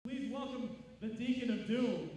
Please welcome the Deacon of Doom.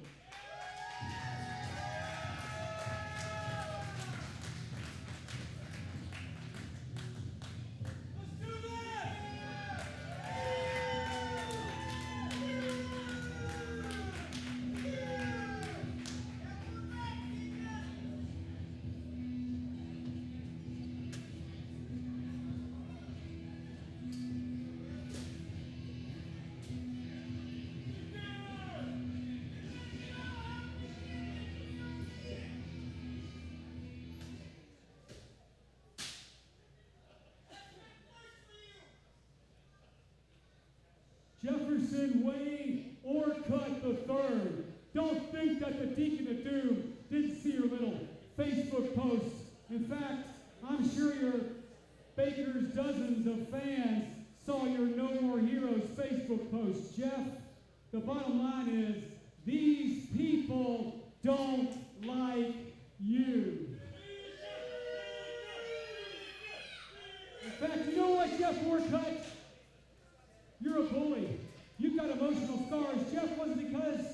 Jefferson Wayne Orcut III. Don't think that the Deacon of Doom didn't see your little Facebook post. In fact, I'm sure your Baker's dozens of fans saw your No More Heroes Facebook post. Jeff, the bottom line is, these people don't like you. In fact, you know what, Jeff Orcut? You're a bully. You've got emotional scars. Jeff, was it because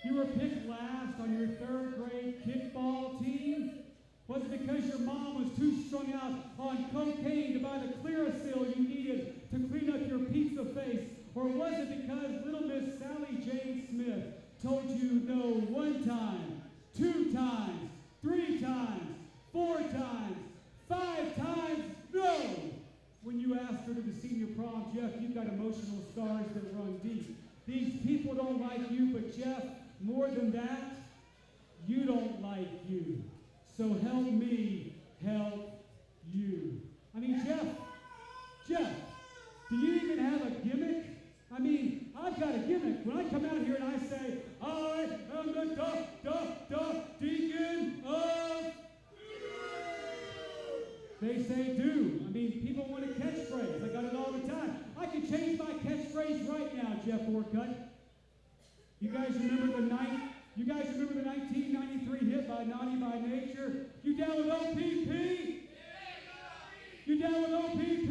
you were picked last on your third grade kickball team? Was it because your mom was too strung out on cocaine to buy the Clearasil you needed to clean up your pizza face? Or was it because little Miss Sally Jane Smith told you no 1 time, 2 times, 3 times, 4 times, 5 times, no? When you asked her to the senior prom, Jeff, you've got emotional scars that run deep. These people don't like you, but Jeff, more than that, you don't like you. So help me help you. I mean, Jeff, do you even have a gimmick? I mean, I've got a gimmick. When I come out here and I say, I am the Deacon of... They say do. I mean, people want a catchphrase. I got it all the time. I can change my catchphrase right now, Jeff Orcut. You guys remember the 1993 hit by Naughty by Nature? You down with OPP? You down with OPP?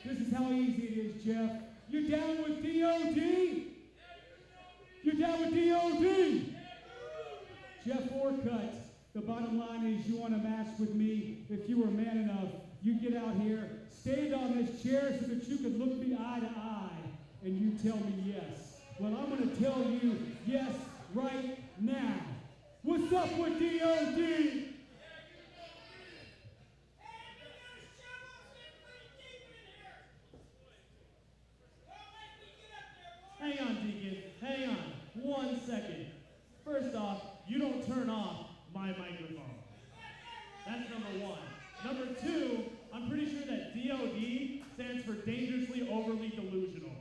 This is how easy it is, Jeff. You down with DOD? You down with DOD? Jeff Orcut. The bottom line is, you want to match with me. If you were man enough, you get out here, stand on this chair so that you can look me eye to eye, and you tell me yes. Well, I'm going to tell you yes right now. What's up with DOD? Hang on, Deacon. Hang on. 1 second. First off, you don't turn off my microphone. That's number 1. Number 2, I'm pretty sure that DOD stands for dangerously overly delusional.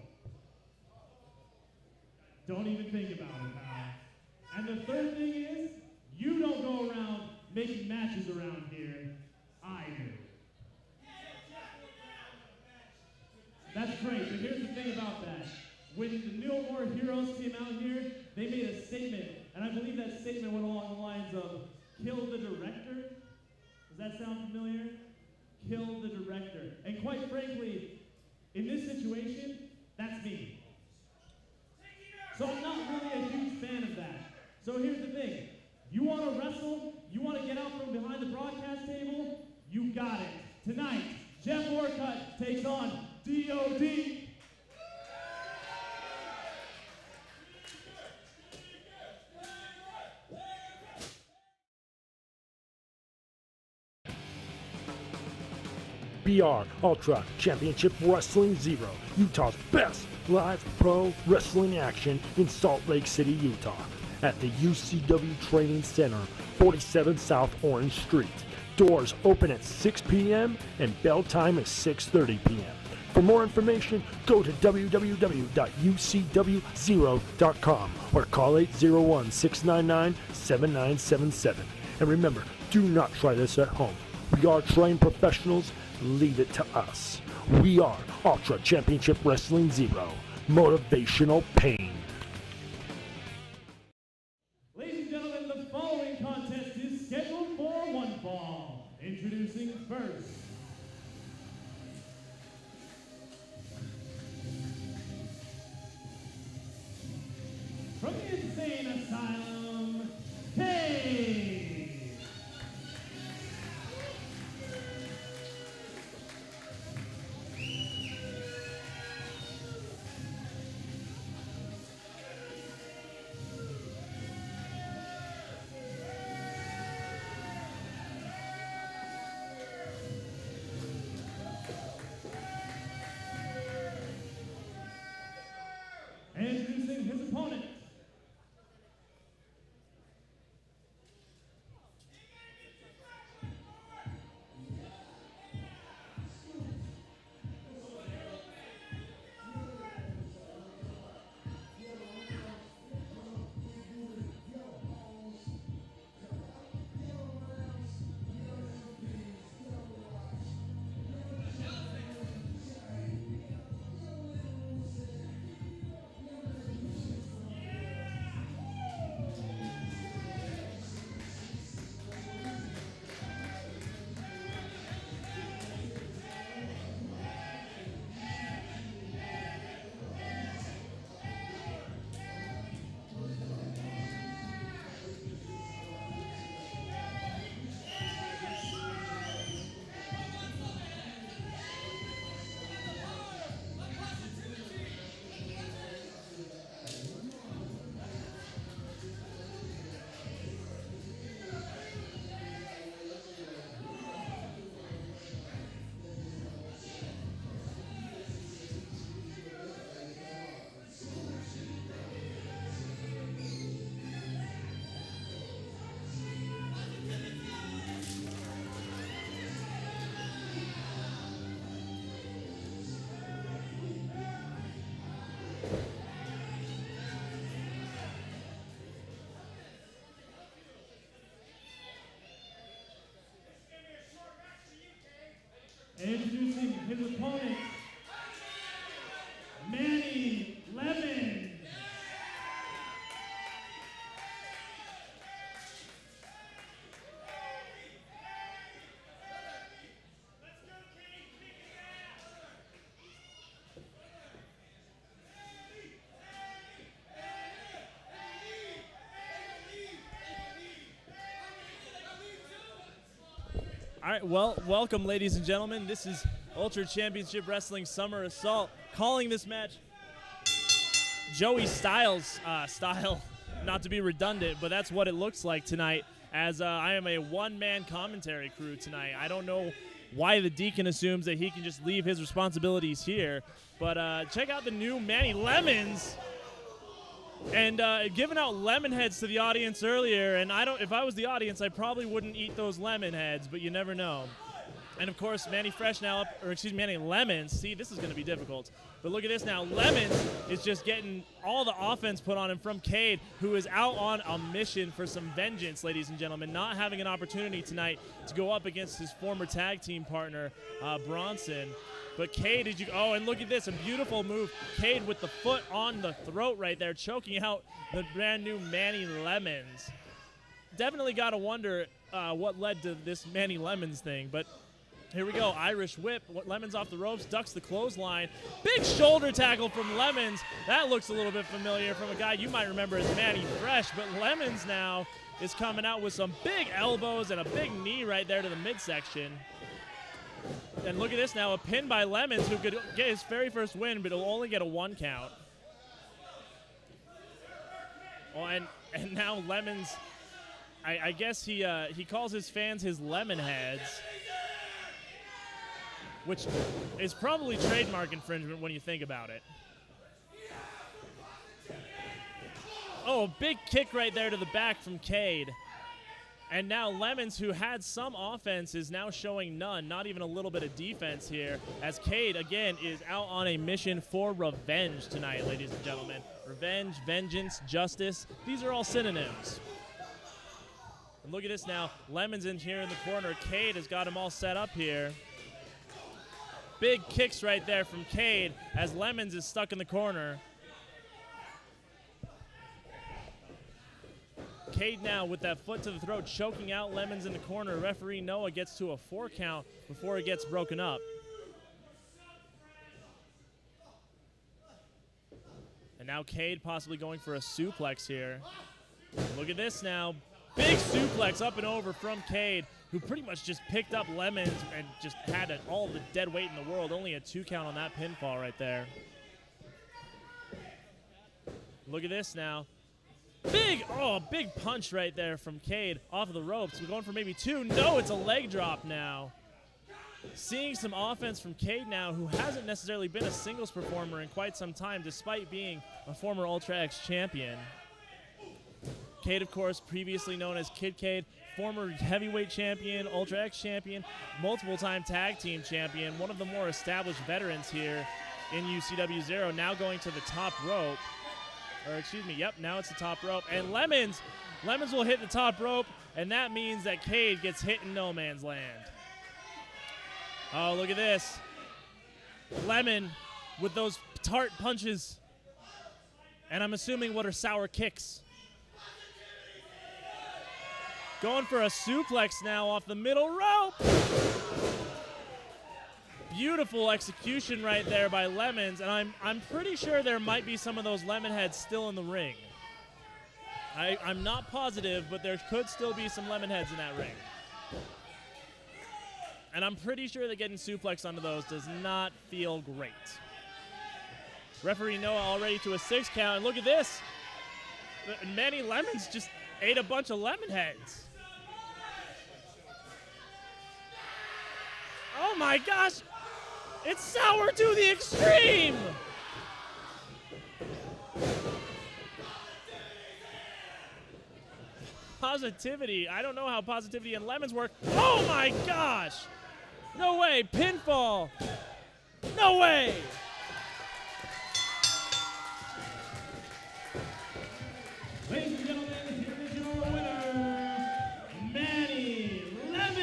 Don't even think about it, pal. And the third thing is, you don't go around making matches around here. I do. That's great, but here's the thing about that. When the No More Heroes came out here, they made a statement, and I believe that statement went along the lines of, kill the director. Does that sound familiar? Kill the director. And quite frankly, in this situation, that's me. So I'm not really a huge fan of that. So here's the thing. You want to wrestle? You want to get out from behind the broadcast table? You got it. Tonight, Jeff Orcut takes on DOD. BR Ultra Championship Wrestling Zero, Utah's best live pro wrestling action in Salt Lake City, Utah, at the UCW Training Center, 47 South Orange Street. Doors open at 6 p.m. and bell time is 6:30 p.m. For more information, go to www.ucwzero.com or call 801-699-7977. And remember, do not try this at home. We are trained professionals. Leave it to us. We are Ultra Championship Wrestling Zero. Motivational pain. Ladies and gentlemen, the following contest is scheduled for one fall. Introducing first, All right, well, welcome, ladies and gentlemen. This is Ultra Championship Wrestling Summer Assault. Calling this match Joey Styles style, not to be redundant, but that's what it looks like tonight, as I am a one-man commentary crew tonight. I don't know why the Deacon assumes that he can just leave his responsibilities here, but check out the new Manny Lemons. And giving out lemon heads to the audience earlier, and if I was the audience, I probably wouldn't eat those lemon heads, but you never know. And of course, Manny Lemons. See, this is going to be difficult. But look at this now. Lemons is just getting all the offense put on him from Kade, who is out on a mission for some vengeance, ladies and gentlemen, not having an opportunity tonight to go up against his former tag team partner, Bronson. But Kade, and look at this, a beautiful move. Kade with the foot on the throat right there, choking out the brand new Manny Lemons. Definitely got to wonder what led to this Manny Lemons thing, but here we go. Irish whip. Lemons off the ropes, ducks the clothesline. Big shoulder tackle from Lemons. That looks a little bit familiar from a guy you might remember as Manny Fresh, but Lemons now is coming out with some big elbows and a big knee right there to the midsection. And look at this now, a pin by Lemons, who could get his very first win, but he'll only get a 1 count. Oh, and now Lemons, I guess he calls his fans his lemon heads, which is probably trademark infringement when you think about it. Oh, a big kick right there to the back from Kade. And now Lemons, who had some offense, is now showing none, not even a little bit of defense here, as Kade, again, is out on a mission for revenge tonight, ladies and gentlemen. Revenge, vengeance, justice, these are all synonyms. And look at this now. Lemons in here in the corner. Kade has got him all set up here. Big kicks right there from Kade as Lemons is stuck in the corner. Kade now with that foot to the throat, choking out Lemons in the corner. Referee Noah gets to a 4 count before it gets broken up. And now Kade possibly going for a suplex here. Look at this now. Big suplex up and over from Kade, who pretty much just picked up Lemons and just had all the dead weight in the world. Only a 2 count on that pinfall right there. Look at this now. Big punch right there from Kade off of the ropes. We're going for maybe 2. No, it's a leg drop now. Seeing some offense from Kade now, who hasn't necessarily been a singles performer in quite some time, despite being a former Ultra X champion. Kade, of course, previously known as Kid Kade, former heavyweight champion, Ultra X champion, multiple-time tag team champion, one of the more established veterans here in UCW Zero, now going to the top rope. Now it's the top rope. And Lemons will hit the top rope, and that means that Kade gets hit in no man's land. Oh, look at this. Lemon with those tart punches. And I'm assuming what are sour kicks. Going for a suplex now off the middle rope. Beautiful execution right there by Lemons, and I'm pretty sure there might be some of those lemon heads still in the ring. I'm not positive, but there could still be some lemon heads in that ring. And I'm pretty sure that getting suplexed onto those does not feel great. Referee Noah already to a 6 count, and look at this. Manny Lemons just ate a bunch of lemon heads. Oh my gosh! It's sour to the extreme! Positivity. I don't know how positivity and lemons work. Oh my gosh! No way! Pinfall! No way! Ladies and gentlemen, here is your winner, Manny Lemons.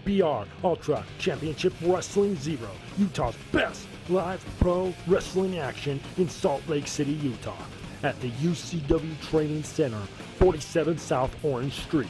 BR Ultra Championship Wrestling Zero, Utah's best live pro wrestling action in Salt Lake City, Utah. at the UCW Training Center, 47 South Orange Street.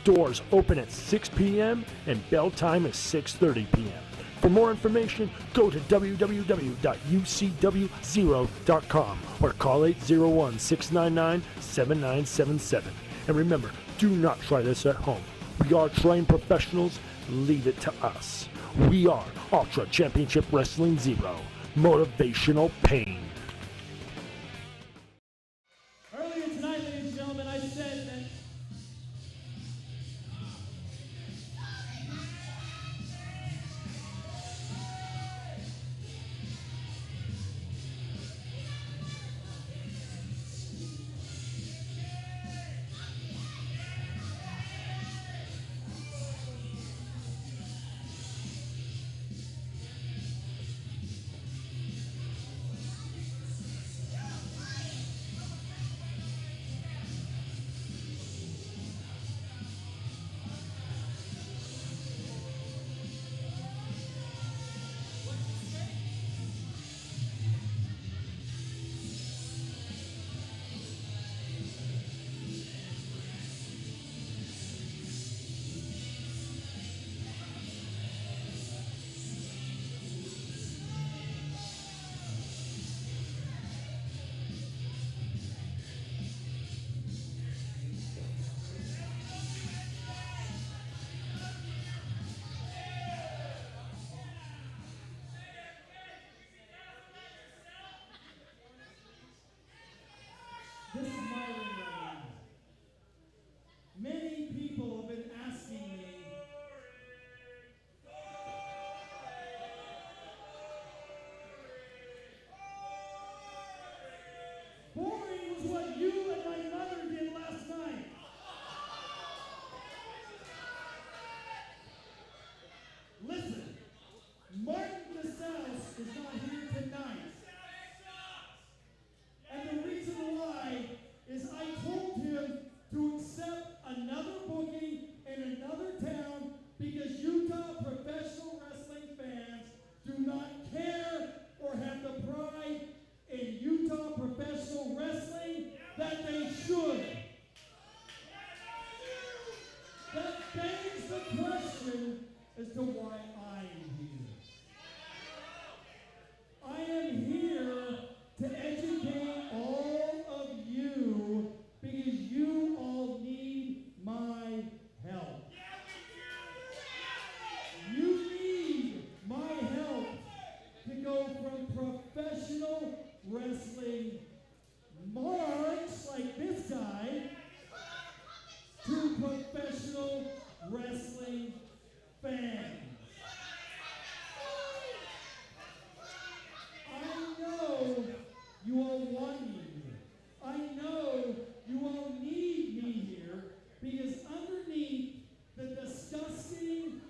Doors open at 6 p.m. and bell time is 6:30 p.m. For more information, go to www.ucwzero.com or call 801-699-7977. And remember, do not try this at home. We are trained professionals. Leave it to us. We are Ultra Championship Wrestling Zero. Motivational pain. Earlier tonight, ladies and gentlemen, I said that this is my ring right now. Many people have been asking me, boring was what you and my mother did last night. Listen, Martin DeSales is not here tonight. And the reason why is I told him to accept another booking in another town because Utah professional wrestling fans do not care or have the pride in Utah professional wrestling that they should. That begs the question as to why I am here. I am here to educate all of you because you all need my help. You need my help to go from professional wrestling marks like this guy to professional wrestling fans. I know you all want me here. I know you all need me here because underneath the disgusting,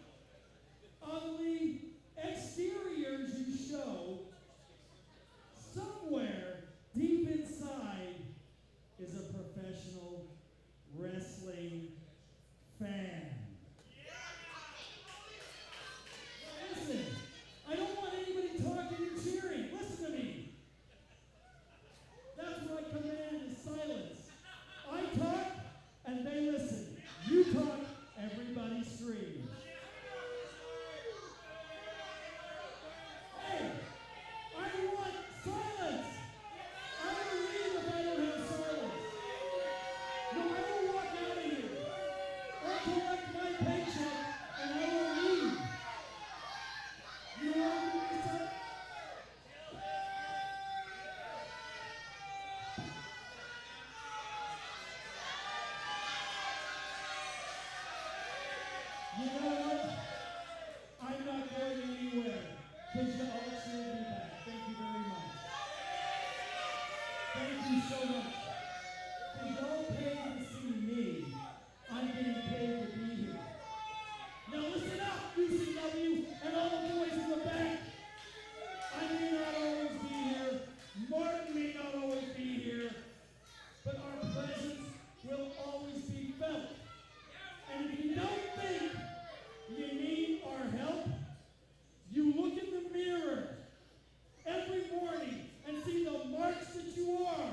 ugly exteriors you show, somewhere deep inside is a professional wrestling fan. Listen, I don't want anybody talking and cheering. Listen to me. That's what I command is silence. I talk and they listen. You talk, everybody screams. Hey, I want silence. I will leave if I don't have silence. No, I will walk out of here. I'll collect my paycheck and I will leave. You want me to say? You know what? I'm not going anywhere because you all cheered me back. Thank you very much. Thank you so much. Because y'all paid to see me. I'm getting paid to be here. Now listen up, UCW and all the boys in the back. I may not always be here. Martin may not always be here. But our presence will always be felt. And if you don't think you need our help, you look in the mirror every morning and see the marks that you are.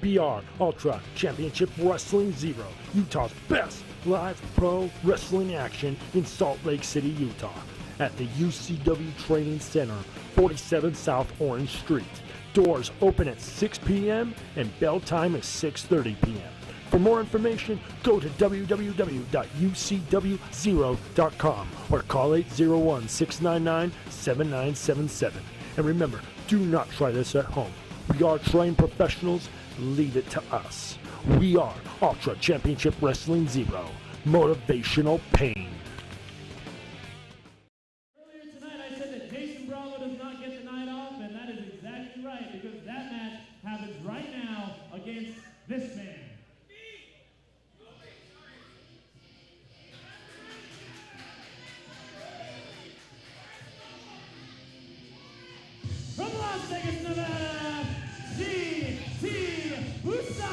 UCW Ultra Championship Wrestling Zero, Utah's best live pro wrestling action in Salt Lake City, Utah, at the UCW Training Center, 47 South Orange Street. Doors open at 6 p.m. and bell time is 6:30 p.m. For more information, go to www.ucwzero.com or call 801-699-7977. And remember, do not try this at home. We are trained professionals. Leave it to us. We are Ultra Championship Wrestling Zero. Motivational pain. Earlier tonight I said that Jayson Bravo does not get the night off, and that is exactly right, because that match happens right now against this man. From Las Vegas, Nevada, Busan!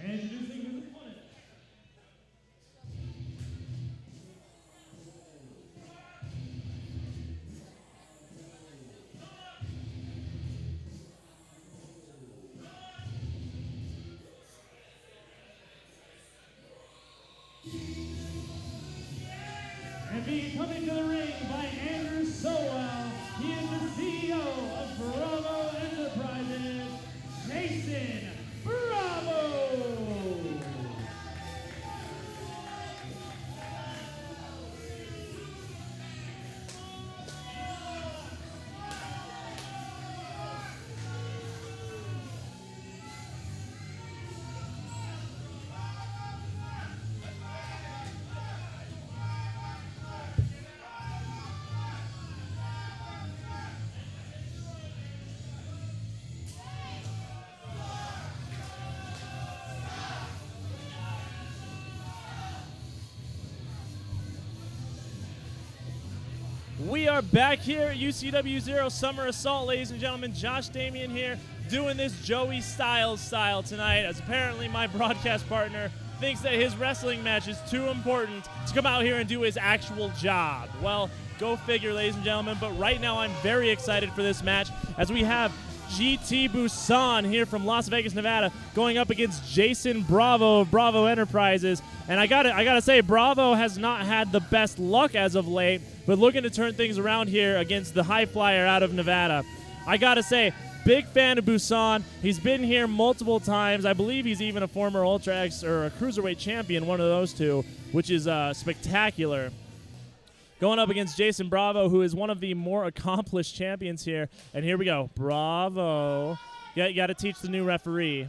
Introducing his opponent. And being coming to the ring by Andrew SoWell, he is the CEO of Bravo Enterprises, Jayson Bravo! We are back here at UCW Zero Summer Assault, ladies and gentlemen. Josh Damian here doing this Joey Styles style tonight, as apparently my broadcast partner thinks that his wrestling match is too important to come out here and do his actual job. Well, go figure, ladies and gentlemen, but right now I'm very excited for this match, as we have GT Busan here from Las Vegas, Nevada, going up against Jayson Bravo of Bravo Enterprises. And I gotta say, Bravo has not had the best luck as of late, but looking to turn things around here against the high flyer out of Nevada. I gotta say, big fan of Busan. He's been here multiple times. I believe he's even a former Ultra X or a Cruiserweight champion, one of those two, which is spectacular. Going up against Jayson Bravo, who is one of the more accomplished champions here. And here we go. Bravo. Yeah, you got to teach the new referee.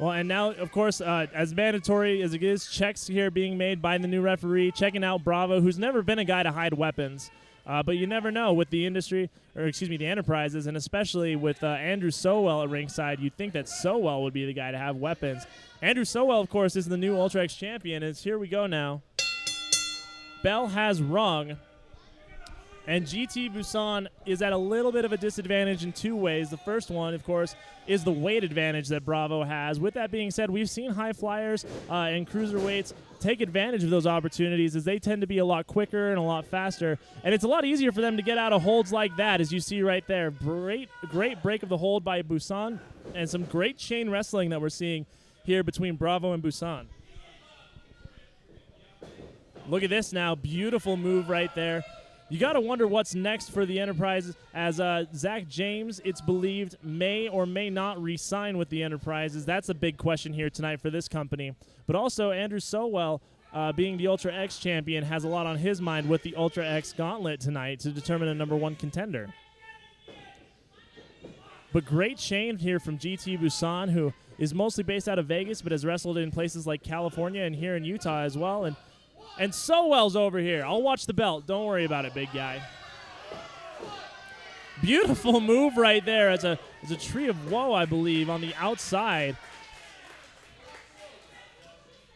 Well, and now, of course, as mandatory as it is, checks here being made by the new referee, checking out Bravo, who's never been a guy to hide weapons. But you never know with the industry, or excuse me, the Enterprises, and especially with Andrew SoWell at ringside, you'd think that SoWell would be the guy to have weapons. Andrew SoWell, of course, is the new Ultra X champion, and here we go now. Bell has rung. And GT Busan is at a little bit of a disadvantage in two ways. The first one, of course, is the weight advantage that Bravo has. With that being said, we've seen high flyers and cruiserweights take advantage of those opportunities, as they tend to be a lot quicker and a lot faster. And it's a lot easier for them to get out of holds like that, as you see right there. Great break of the hold by Busan, and some great chain wrestling that we're seeing here between Bravo and Busan. Look at this now. Beautiful move right there. You got to wonder what's next for the Enterprises, as Zack James, it's believed, may or may not re-sign with the Enterprises. That's a big question here tonight for this company. But also, Andrew SoWell being the Ultra X champion, has a lot on his mind with the Ultra X Gauntlet tonight to determine a #1 contender. But great change here from GT Busan, who is mostly based out of Vegas, but has wrestled in places like California and here in Utah as well. And SoWell's over here. I'll watch the belt. Don't worry about it, big guy. Beautiful move right there as a tree of woe, I believe, on the outside.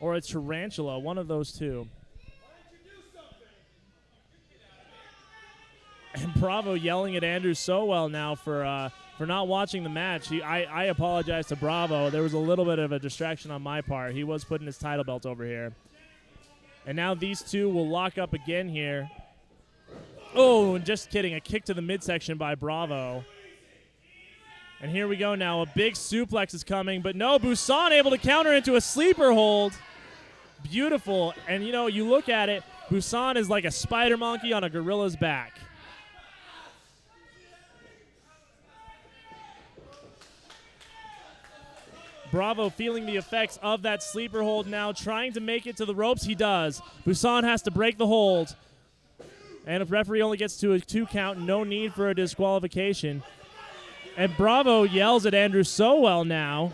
Or a tarantula, one of those two. And Bravo yelling at Andrew SoWell now for not watching the match. I apologize to Bravo. There was a little bit of a distraction on my part. He was putting his title belt over here. And now these two will lock up again here. Oh, just kidding. A kick to the midsection by Bravo. And here we go now. A big suplex is coming, but no, Busan able to counter into a sleeper hold. Beautiful. And, you know, you look at it, Busan is like a spider monkey on a gorilla's back. Bravo feeling the effects of that sleeper hold now, trying to make it to the ropes. He does. Busan has to break the hold. And if referee only gets to a 2 count, no need for a disqualification. And Bravo yells at Andrew SoWell now.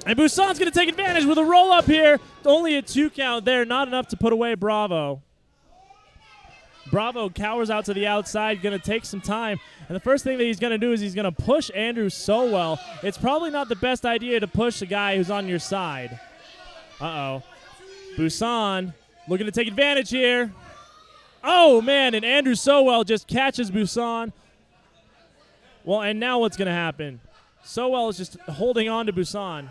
And Busan's going to take advantage with a roll-up here. Only a 2 count there, not enough to put away Bravo. Bravo cowers out to the outside, going to take some time. And the first thing that he's going to do is he's going to push Andrew SoWell. It's probably not the best idea to push the guy who's on your side. Uh-oh. Busan looking to take advantage here. Oh, man, and Andrew SoWell just catches Busan. Well, and now what's going to happen? SoWell is just holding on to Busan.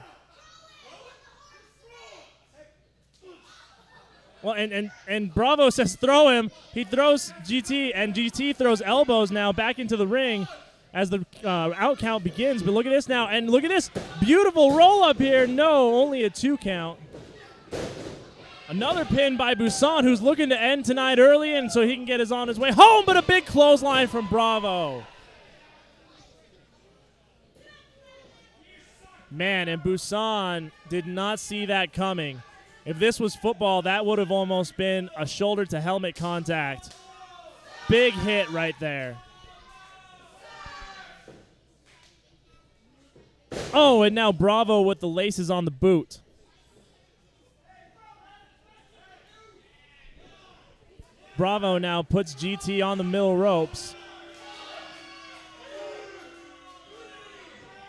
Well, and Bravo says throw him. He throws GT, and GT throws elbows now back into the ring as the out count begins. But look at this now, and look at this beautiful roll-up here. No, only a 2 count. Another pin by Busan, who's looking to end tonight early, and so he can get on his way home, but a big clothesline from Bravo. Man, and Busan did not see that coming. If this was football, that would have almost been a shoulder-to-helmet contact. Big hit right there. Oh, and now Bravo with the laces on the boot. Bravo now puts GT on the middle ropes.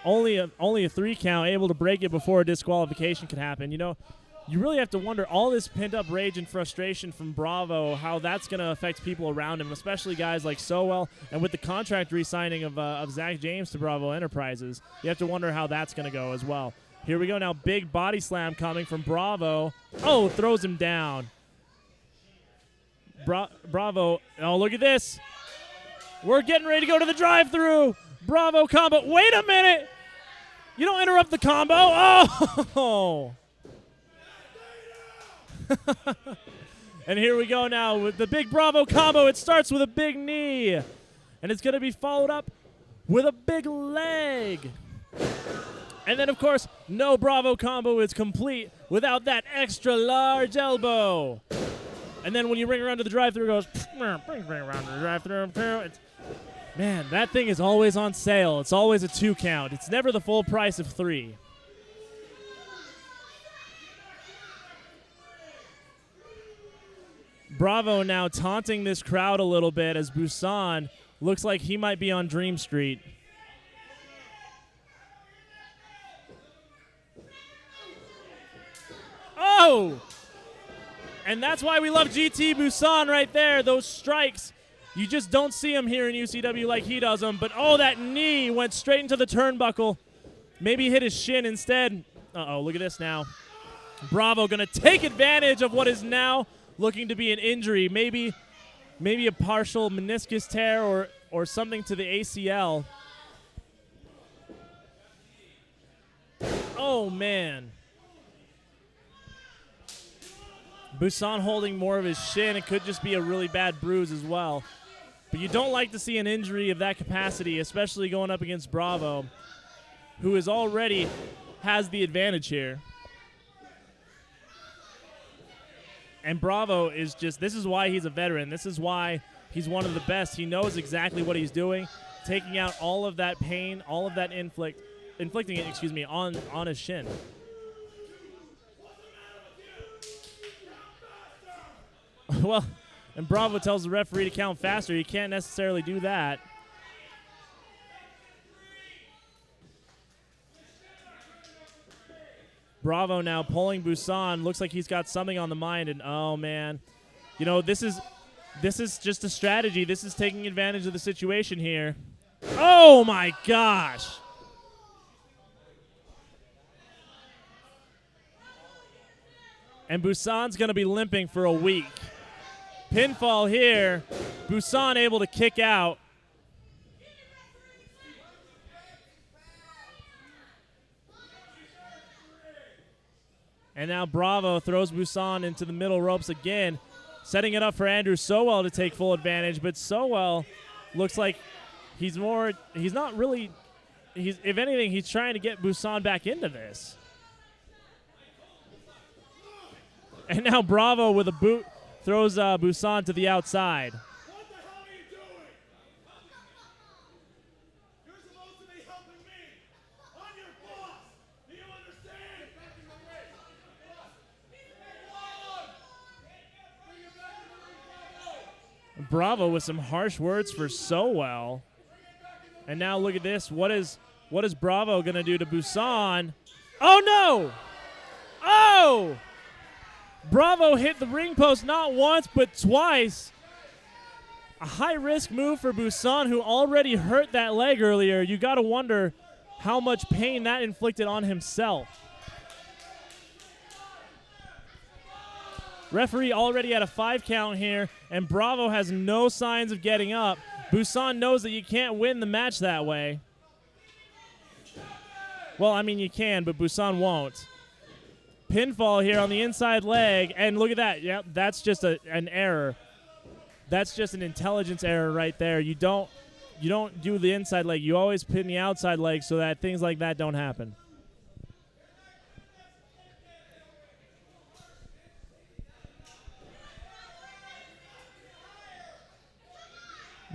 Only a 3 count, able to break it before a disqualification could happen. You know, you really have to wonder, all this pent-up rage and frustration from Bravo, how that's going to affect people around him, especially guys like SoWell, and with the contract re-signing of Zack James to Bravo Enterprises. You have to wonder how that's going to go as well. Here we go now, big body slam coming from Bravo. Oh, throws him down. Bravo, oh, look at this. We're getting ready to go to the drive-thru. Bravo combo. Wait a minute. You don't interrupt the combo. Oh! And here we go now with the big Bravo combo. It starts with a big knee, and it's going to be followed up with a big leg. And then, of course, no Bravo combo is complete without that extra large elbow. And then when you ring around to the drive-thru, it goes, bring around to the drive-thru. Man, that thing is always on sale. It's always a 2 count. It's never the full price of 3. Bravo now taunting this crowd a little bit as Busan looks like he might be on Dream Street. Oh! And that's why we love GT Busan right there, those strikes. You just don't see him here in UCW like he does them. But, oh, that knee went straight into the turnbuckle. Maybe hit his shin instead. Uh-oh, look at this now. Bravo going to take advantage of what is now looking to be an injury. Maybe a partial meniscus tear or something to the ACL. Oh, man. Busan holding more of his shin. It could just be a really bad bruise as well. But you don't like to see an injury of that capacity, especially going up against Bravo, who is already has the advantage here. And Bravo is just, this is why he's a veteran. This is why he's one of the best. He knows exactly what he's doing, taking out all of that pain, all of that inflicting it, excuse me, on his shin. Well, and Bravo tells the referee to count faster. You can't necessarily do that. Bravo now pulling Busan. Looks like he's got something on the mind, and oh man, you know, this is just a strategy. This is taking advantage of the situation here. Oh my gosh. And Busan's going to be limping for a week. Pinfall here. Busan able to kick out. And now Bravo throws Busan into the middle ropes again, setting it up for Andrew SoWell to take full advantage. But SoWell looks like if anything, he's trying to get Busan back into this. And now Bravo with a boot throws Busan to the outside. What the hell are you doing? You're supposed to be helping me. I'm your boss. Do you understand? Back in the ring. Bring it back in the ring, Bravo. Bravo with some harsh words for SoWell. And now look at this. What is Bravo going to do to Busan? Oh, no! Oh! Bravo hit the ring post not once but twice. A high-risk move for Busan, who already hurt that leg earlier. You got to wonder how much pain that inflicted on himself. Referee already at a 5 count here, and Bravo has no signs of getting up. Busan knows that you can't win the match that way. Well, I mean, you can, but Busan won't. Pinfall here on the inside leg, and look at that. Yep, that's just an error. That's just an intelligence error right there. You don't do the inside leg. You always pin the outside leg so that things like that don't happen.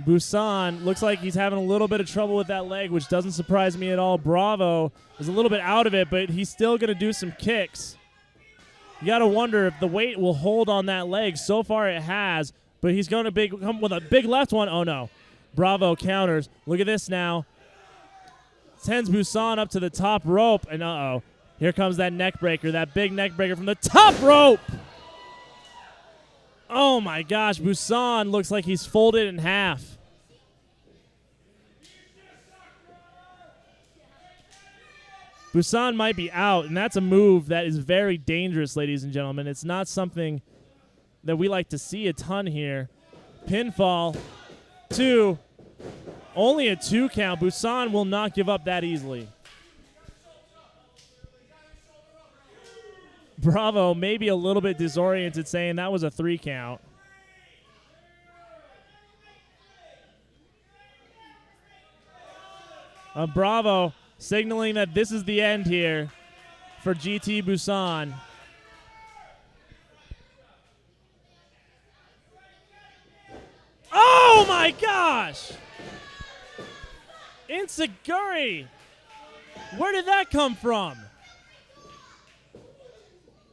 Busan looks like he's having a little bit of trouble with that leg, which doesn't surprise me at all. Bravo is a little bit out of it, but he's still going to do some kicks. You got to wonder if the weight will hold on that leg. So far it has, but he's going to come with a big left one. Oh, no. Bravo counters. Look at this now. Sends Busan up to the top rope, and uh-oh. Here comes that neck breaker, that big neck breaker from the top rope. Oh, my gosh. Busan looks like he's folded in half. Busan might be out, and that's a move that is very dangerous, ladies and gentlemen. It's not something that we like to see a ton here. Pinfall, 2. Only a 2 count. Busan will not give up that easily. Bravo maybe a little bit disoriented, saying that was a 3 count. Bravo signaling that this is the end here for GT Busan. Oh my gosh! Insecurity! Where did that come from?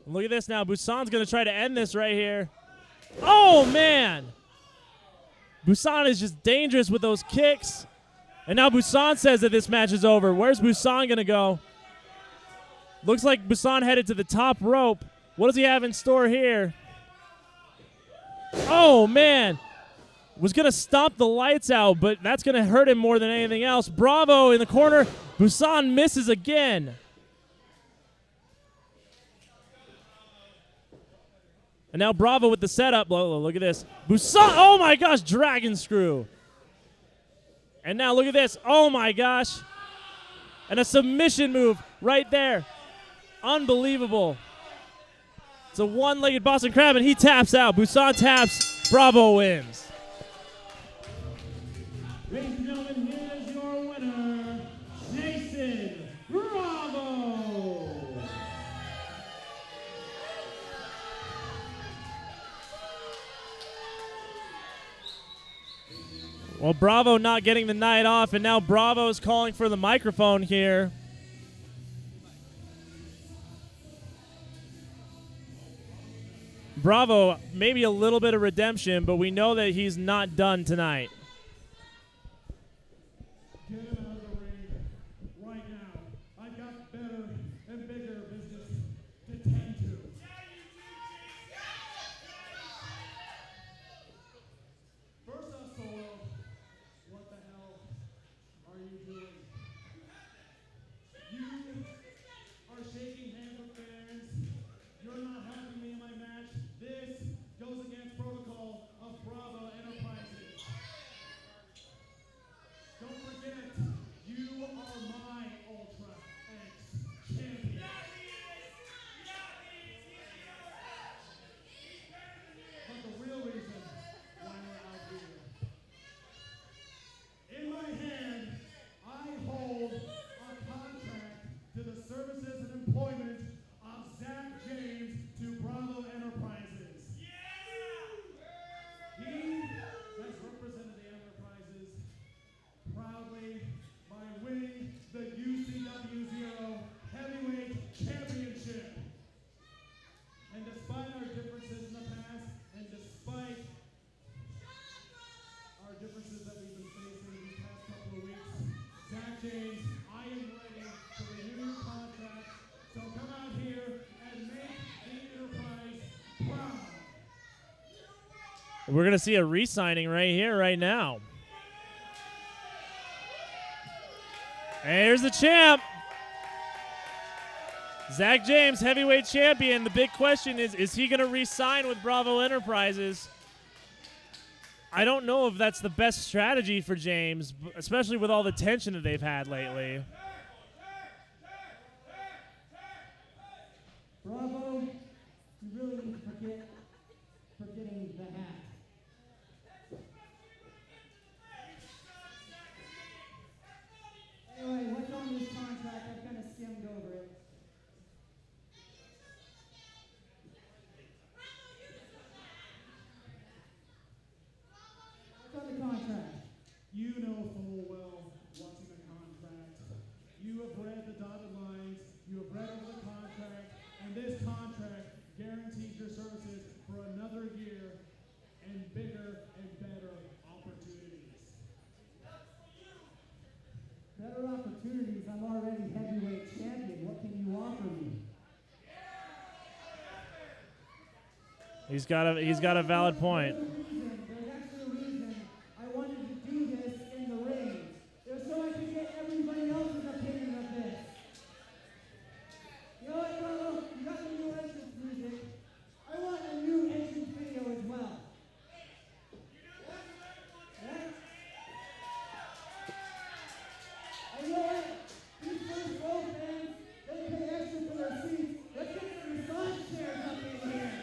Look at this now. Busan's going to try to end this right here. Oh, man! Busan is just dangerous with those kicks. And now Busan says that this match is over. Where's Busan going to go? Looks like Busan headed to the top rope. What does he have in store here? Oh, man. Was going to stomp the lights out, but that's going to hurt him more than anything else. Bravo in the corner. Busan misses again. And now Bravo with the setup. Look at this. Busan, oh my gosh, dragon screw. And now look at this. Oh my gosh. And a submission move right there. Unbelievable. It's a one-legged Boston Crab, and he taps out. Busan taps. Bravo wins. Ladies and gentlemen, here's your winner, Jayson Bravo. Well, Bravo not getting the night off, and now Bravo's calling for the microphone here. Bravo, maybe a little bit of redemption, but we know that he's not done tonight. Get him out of the ring right now. I've got better and bigger business to tend to. First off, SoWell, what the hell are you doing? You are shaking hands with fans. You're not helping me in my match. This goes against protocol of Bravo Enterprises. Don't forget, you are my Ultra X champion. But the real reason why we're out here. In my hand, I hold a contract to the services and employment of Zack James to Bravo Enterprises. He has represented the Enterprises proudly by winning the UCW Zero Heavyweight Championship. And despite our differences in the past, and despite our differences that we've been facing these past couple of weeks, Zack James, I am ready to renew your contract. So come out here and make the Enterprise proud. We're going to see a re-signing right here, right now. And here's the champ. Zack James, heavyweight champion. The big question is he going to re-sign with Bravo Enterprises? I don't know if that's the best strategy for James, especially with all the tension that they've had lately. Bravo, you really need to forget forgetting the hat. Anyway, what's on this contract? I've kind of skimmed over it. What's on the contract? You know full well what's in the contract. You have read the dotted lines. You have read over the contract. And this contract guarantees your services for another year and bigger and better opportunities. Better opportunities? I'm already heavyweight champion. What can you offer me? He's got a valid point. There's actually a reason I wanted to do this in the ring. It was so I could get everybody else's opinion of this. You know what, Bravo? You got the new entrance music. I want a new entrance video as well. Yeah? And you know what? These first row fans, they pay extra for their seats. Let's get some massage chairs up in here.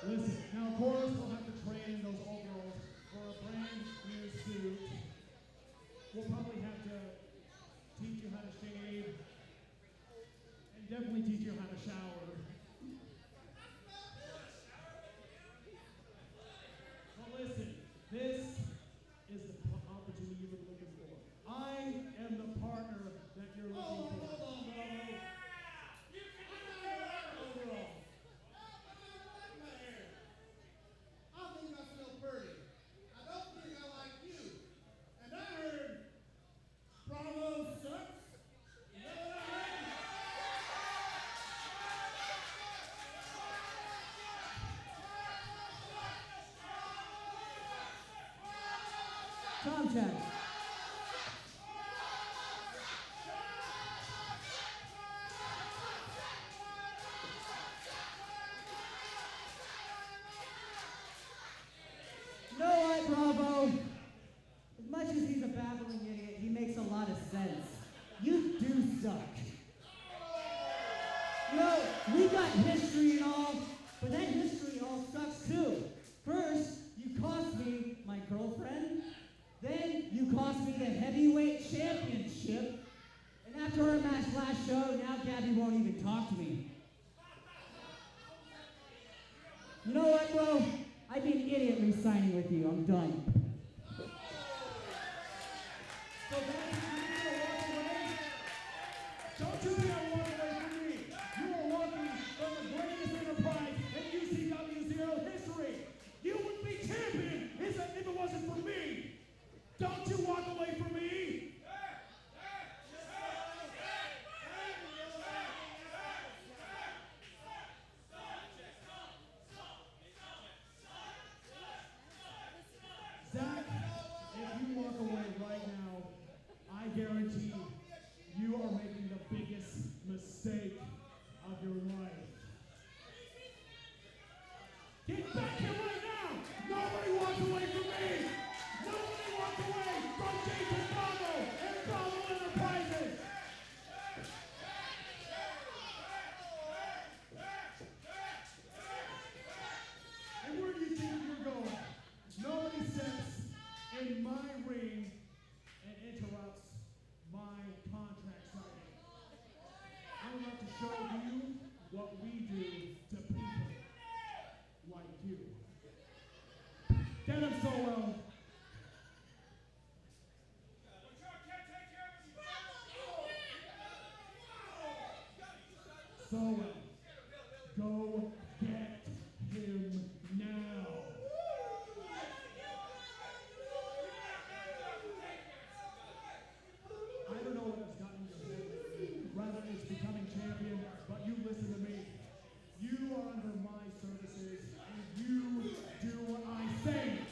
Listen, now of course we'll have to train in those overalls for a brand new suit. We'll probably have to teach you how to shave and definitely teach you how to shower. But listen, this is the opportunity you've been looking for. I am the partner that you're looking for. Hold on, Bravo. You can do that overall. My hair. I think I smell pretty. I don't think I like you. And I heard Bravo sucks. Is that what I heard? Tom check. You know what, Bravo? As much as he's a babbling idiot, he makes a lot of sense. You do suck. You know, we got history and all, but that history all sucks too. First, you cost me my girlfriend. Then you cost me the heavyweight championship. And after our match last show, now Gabby won't even talk to me. You know what, bro? I'd be an idiot re-signing with you. I'm done. So don't you think I walk away from me? You are walking from the greatest enterprise in UCW Zero history. You would be champion if it wasn't for me. Don't you walk away from me? Zack, if you walk away right now, I guarantee you are making the biggest mistake of your life. Get back here right now! Nobody walks away from me! Nobody walks away from Jayson Bravo and Bravo Enterprises! And where do you think you're going? Nobody steps in my ring and interrupts my contract signing. I'm about to show you what we do to people like you. Get him, SoWell. SoWell, go get him now. I don't know what has gotten your head lately. Rather it's becoming champion, but you listen to me. You are under my services, and you do what I say.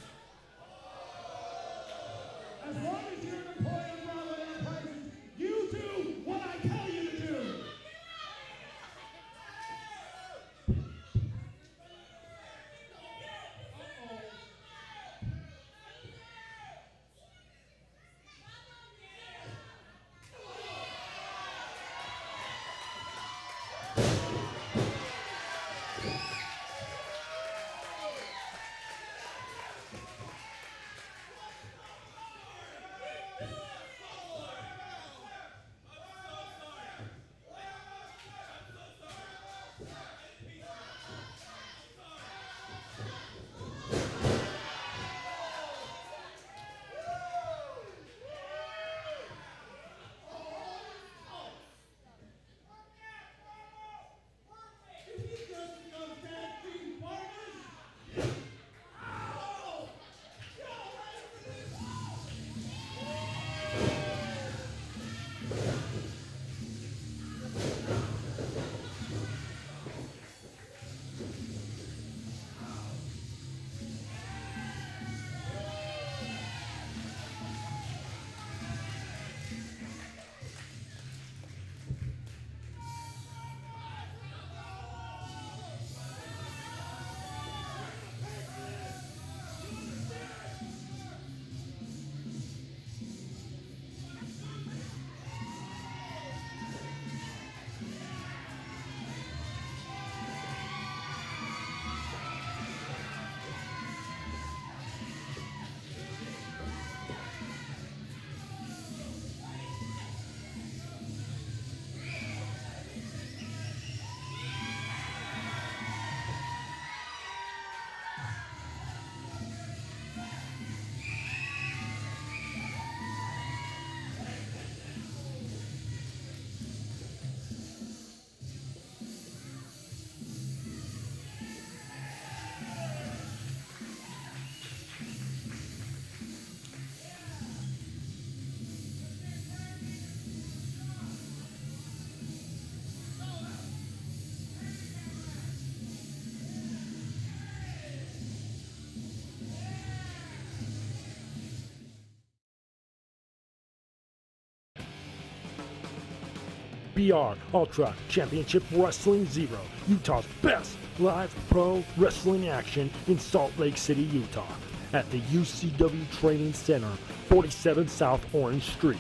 UCW Ultra Championship Wrestling Zero, Utah's best live pro wrestling action in Salt Lake City, Utah, at the UCW Training Center, 47 South Orange Street.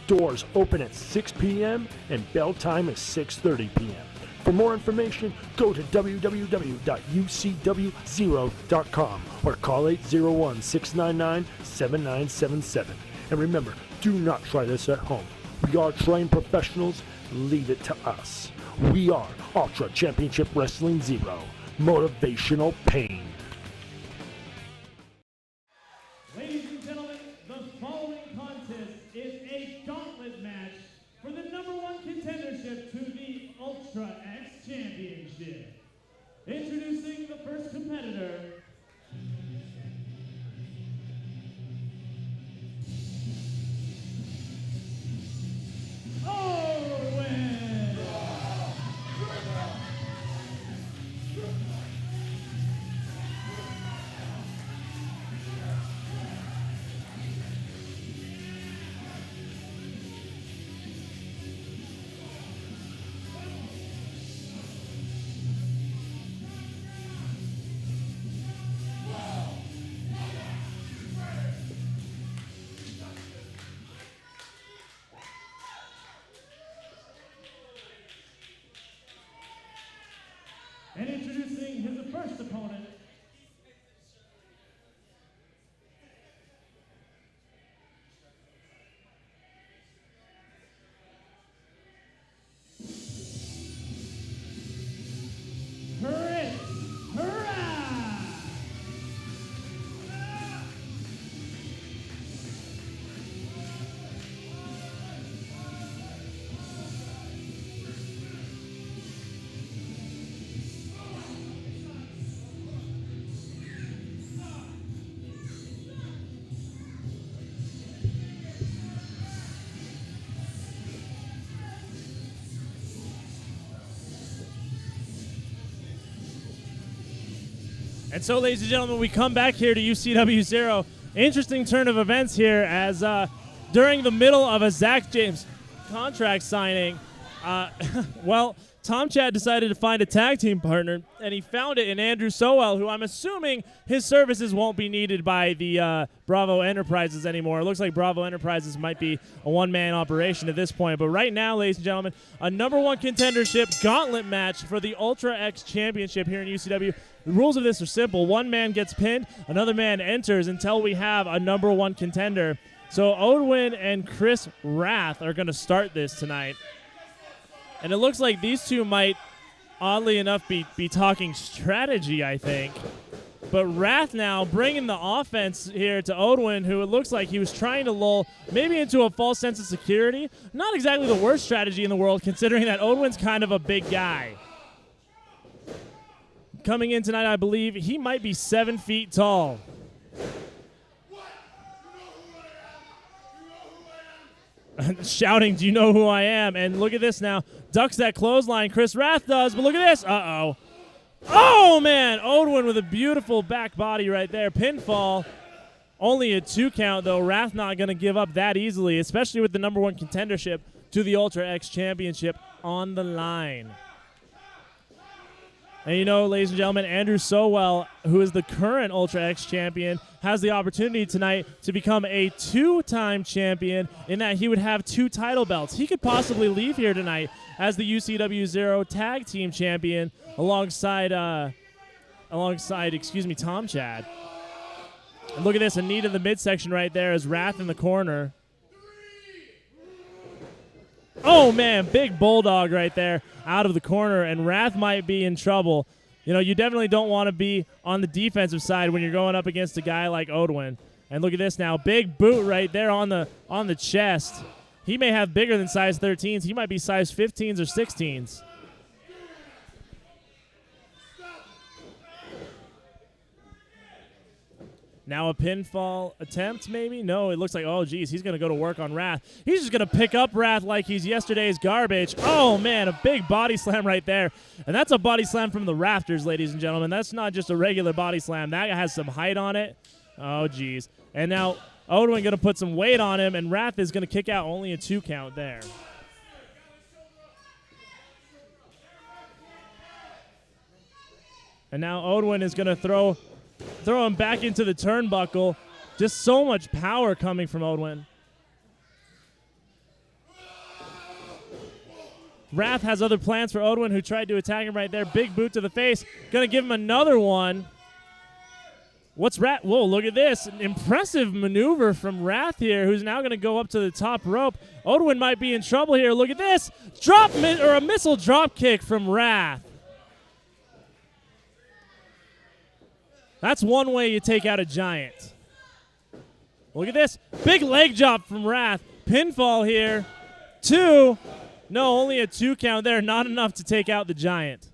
Doors open at 6 p.m. and bell time is 6:30 p.m. For more information, go to www.ucwzero.com or call 801-699-7977. And remember, do not try this at home. We are trained professionals. Leave it to us. We are Ultra Championship Wrestling Zero. Motivational pain. Ladies and gentlemen, the following contest is a gauntlet match for the #1 contendership to the Ultra X Championship. Introducing the first competitor, Owen. And introducing his first opponent, Chris Hurrah! And so, ladies and gentlemen, we come back here to UCW Zero. Interesting turn of events here as during the middle of a Zack James contract signing, well, Tom Chad decided to find a tag team partner, and he found it in Andrew SoWell, who I'm assuming his services won't be needed by the Bravo Enterprises anymore. It looks like Bravo Enterprises might be a one-man operation at this point. But right now, ladies and gentlemen, a #1 contendership gauntlet match for the Ultra X Championship here in UCW. The rules of this are simple. One man gets pinned, another man enters until we have a #1 contender. So Odwin and Chris Rath are going to start this tonight. And it looks like these two might, oddly enough, be talking strategy, I think. But Rath now bringing the offense here to Odwin, who it looks like he was trying to lull maybe into a false sense of security. Not exactly the worst strategy in the world, considering that Odwin's kind of a big guy. Coming in tonight, I believe he might be 7 feet tall. Shouting, "Do you know who I am?" And look at this now. Ducks that clothesline. Chris Rath does, but look at this. Uh-oh. Oh, man. Odwin with a beautiful back body right there. Pinfall. Only a 2 count, though. Rath not going to give up that easily, especially with the #1 contendership to the Ultra X Championship on the line. And you know, ladies and gentlemen, Andrew SoWell, who is the current Ultra X champion, has the opportunity tonight to become a 2-time champion in that he would have 2 title belts. He could possibly leave here tonight as the UCW Zero Tag Team Champion alongside Tom Chad. And look at this, a knee to the midsection right there as Rath in the corner. Oh, man, big bulldog right there out of the corner, and Rath might be in trouble. You know, you definitely don't want to be on the defensive side when you're going up against a guy like Odwin. And look at this now, big boot right there on the chest. He may have bigger than size 13s. He might be size 15s or 16s. Now a pinfall attempt, maybe? No, it looks like, oh, geez, he's going to go to work on Rath. He's just going to pick up Rath like he's yesterday's garbage. Oh, man, a big body slam right there. And that's a body slam from the rafters, ladies and gentlemen. That's not just a regular body slam. That has some height on it. Oh, geez. And now Odwin going to put some weight on him, and Rath is going to kick out only a 2 count there. And now Odwin is going to throw him back into the turnbuckle. Just so much power coming from Odwin. Wrath has other plans for Odwin, who tried to attack him right there. Big boot to the face. Going to give him another one. What's Wrath? Whoa, look at this. An impressive maneuver from Wrath here, who's now going to go up to the top rope. Odwin might be in trouble here. Look at this. A missile drop kick from Wrath. That's one way you take out a giant. Look at this. Big leg drop from Wrath. Pinfall here. 2. No, only a 2 count there. Not enough to take out the giant.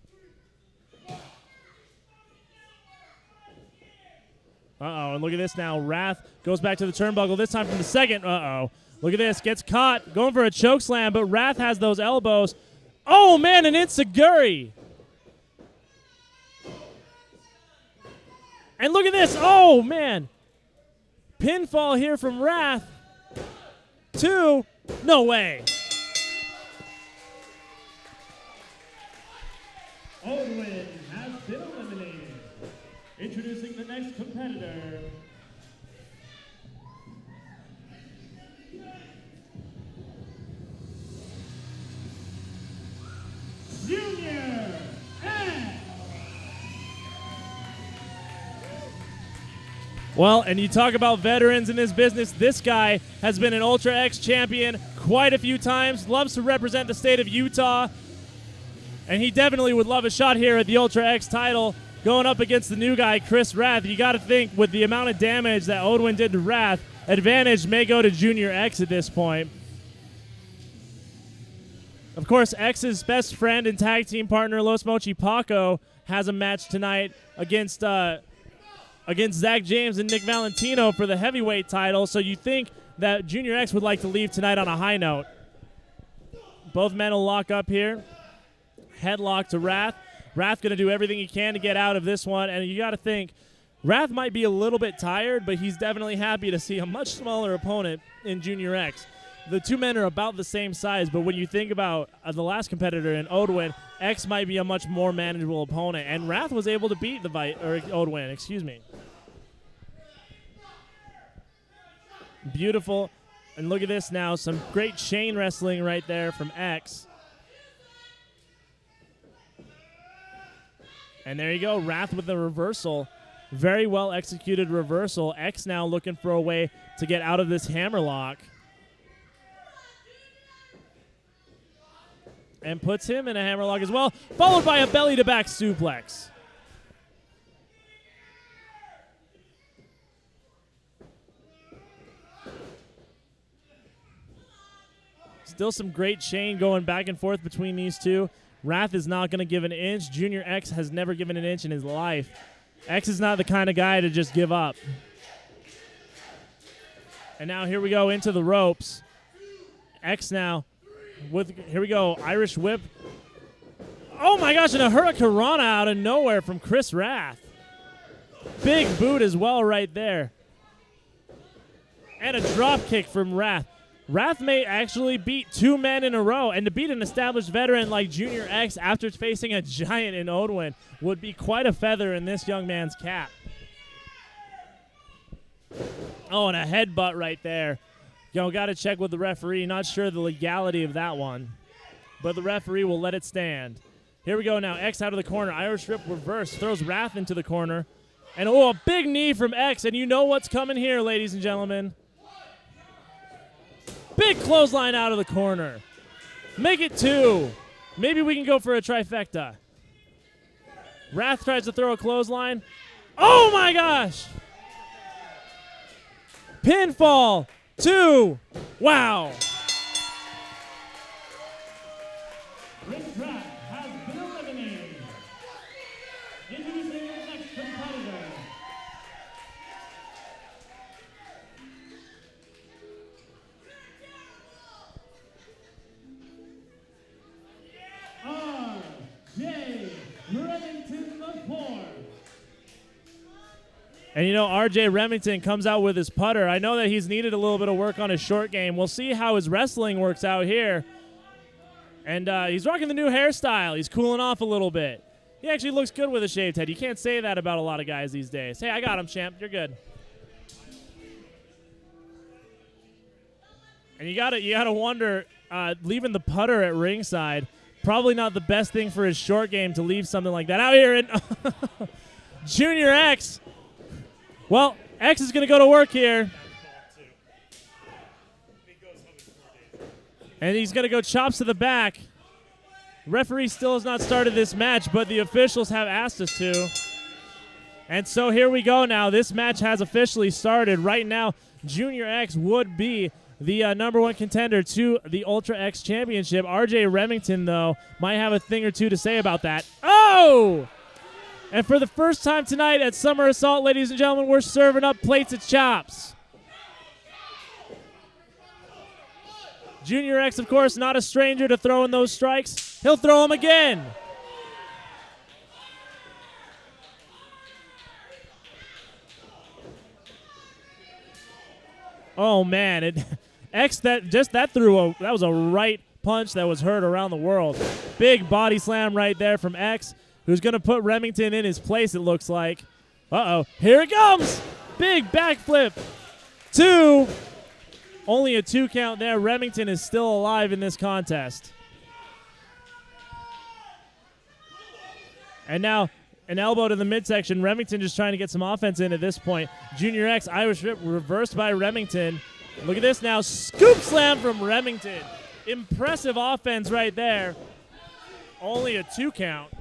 Uh-oh, and look at this now. Wrath goes back to the turnbuckle, this time from the second. Uh-oh. Look at this. Gets caught. Going for a choke slam, but Wrath has those elbows. Oh, man, an Itsuguri. And look at this. Oh, man. Pinfall here from Wrath. 2. No way. Odwin has been eliminated. Introducing the next competitor. Junior X. Well, and you talk about veterans in this business. This guy has been an Ultra X champion quite a few times, loves to represent the state of Utah, and he definitely would love a shot here at the Ultra X title going up against the new guy, Chris Wrath. You got to think with the amount of damage that Odwin did to Wrath, advantage may go to Junior X at this point. Of course, X's best friend and tag team partner, Los Mochi Paco, has a match tonight against Zack James and Nick Valentino for the heavyweight title, so you think that Junior X would like to leave tonight on a high note. Both men will lock up here. Headlock to Wrath. Wrath going to do everything he can to get out of this one, and you got to think, Wrath might be a little bit tired, but he's definitely happy to see a much smaller opponent in Junior X. The two men are about the same size, but when you think about the last competitor in Odwin, X might be a much more manageable opponent, and Wrath was able to beat Odwin, excuse me. Beautiful. And look at this now. Some great chain wrestling right there from X. And there you go. Wrath with the reversal. Very well executed reversal. X now looking for a way to get out of this hammerlock. And puts him in a hammerlock as well, followed by a belly-to-back suplex. Still some great chain going back and forth between these two. Wrath is not going to give an inch. Junior X has never given an inch in his life. X is not the kind of guy to just give up. And now here we go into the ropes. X now here we go, Irish whip. Oh my gosh, and a hurricanrana out of nowhere from Chris Wrath. Big boot as well right there. And a drop kick from Wrath. Wrath may actually beat two men in a row, and to beat an established veteran like Junior X after facing a giant in Odwin would be quite a feather in this young man's cap. Oh, and a headbutt right there. Got to check with the referee. Not sure the legality of that one, but the referee will let it stand. Here we go now. X out of the corner. Irish whip reverse. Throws Wrath into the corner. And a big knee from X, and you know what's coming here, ladies and gentlemen. Big clothesline out of the corner. Make it 2. Maybe we can go for a trifecta. Wrath tries to throw a clothesline. Oh, my gosh. Pinfall. 2. Wow. Chris Wrath has been eliminated. Introducing the next competitor. R.J. Remington IV. And you know, R.J. Remington comes out with his putter. I know that he's needed a little bit of work on his short game. We'll see how his wrestling works out here. And he's rocking the new hairstyle. He's cooling off a little bit. He actually looks good with a shaved head. You can't say that about a lot of guys these days. Hey, I got him, champ. You're good. And you gotta wonder, leaving the putter at ringside, probably not the best thing for his short game to leave something like that out here. And Junior X. Well, X is gonna go to work here. And he's gonna go chops to the back. Referee still has not started this match, but the officials have asked us to. And so here we go now. This match has officially started. Right now, Junior X would be the number one contender to the Ultra X Championship. RJ Remington, though, might have a thing or two to say about that. Oh! And for the first time tonight at Summer Assault, ladies and gentlemen, we're serving up plates of chops. Junior X, of course, not a stranger to throwing those strikes. He'll throw them again. Oh, man. X, that was a right punch that was heard around the world. Big body slam right there from X, who's going to put Remington in his place, it looks like. Uh-oh. Here it comes. Big backflip. 2. Only a 2 count there. Remington is still alive in this contest. And now an elbow to the midsection. Remington just trying to get some offense in at this point. Junior X, Irish Whip reversed by Remington. Look at this now. Scoop slam from Remington. Impressive offense right there. Only a 2 count.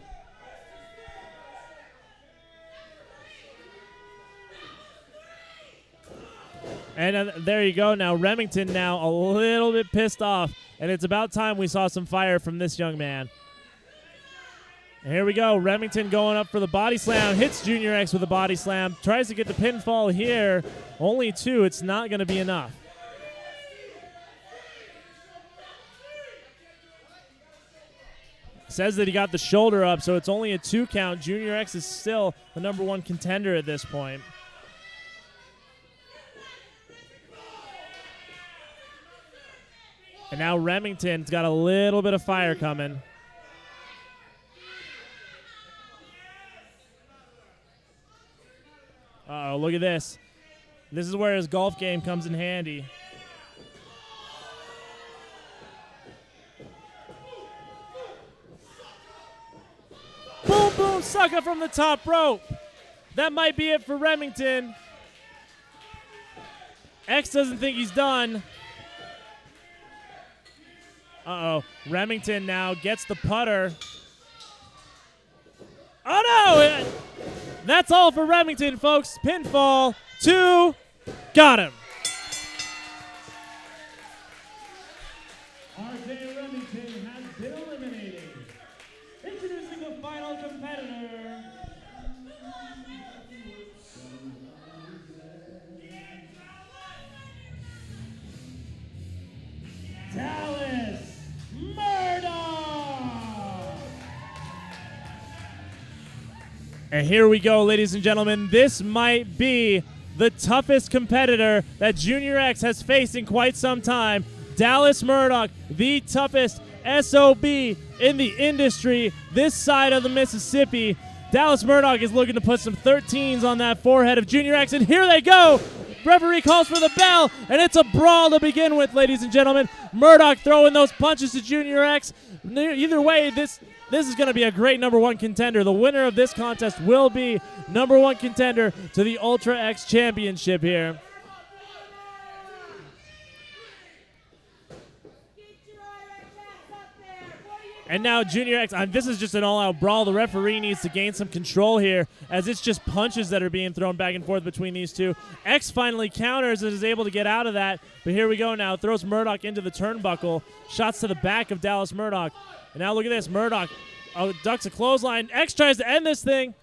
And there you go now. Remington now a little bit pissed off. And it's about time we saw some fire from this young man. And here we go. Remington going up for the body slam. Hits Junior X with a body slam. Tries to get the pinfall here. Only 2. It's not going to be enough. Says that he got the shoulder up, so it's only a 2 count. Junior X is still the number one contender at this point. And now Remington's got a little bit of fire coming. Uh-oh, look at this. This is where his golf game comes in handy. Boom, boom, sucker from the top rope. That might be it for Remington. X doesn't think he's done. Uh-oh. Remington now gets the putter. Oh, no! That's all for Remington, folks. Pinfall. 2. Got him. RJ Remington has been eliminated. Introducing the final competitor. Dallas Murdoch! And here we go, ladies and gentlemen. This might be the toughest competitor that Junior X has faced in quite some time. Dallas Murdoch, the toughest SOB in the industry this side of the Mississippi. Dallas Murdoch is looking to put some 13s on that forehead of Junior X, and here they go. Referee calls for the bell, and it's a brawl to begin with, ladies and gentlemen. Murdoch throwing those punches to Junior X. Either way, this is going to be a great number one contender. The winner of this contest will be number one contender to the Ultra X Championship here. And now Junior X, this is just an all-out brawl. The referee needs to gain some control here as it's just punches that are being thrown back and forth between these two. X finally counters and is able to get out of that. But here we go now. Throws Murdoch into the turnbuckle. Shots to the back of Dallas Murdoch. And now look at this. Murdoch ducks a clothesline. X tries to end this thing.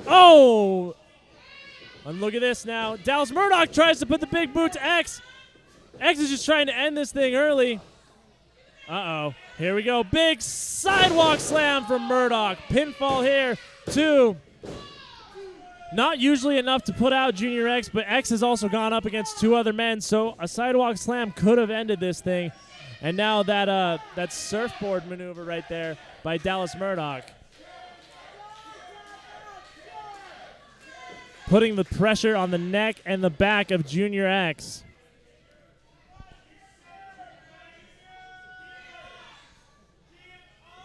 Oh! And look at this now. Dallas Murdoch tries to put the big boot to X. X is just trying to end this thing early. Uh-oh. Here we go. Big sidewalk slam from Murdoch. Pinfall here. 2. Not usually enough to put out Junior X, but X has also gone up against 2 other men, so a sidewalk slam could have ended this thing. And now that surfboard maneuver right there by Dallas Murdoch. putting the pressure on the neck and the back of Junior X.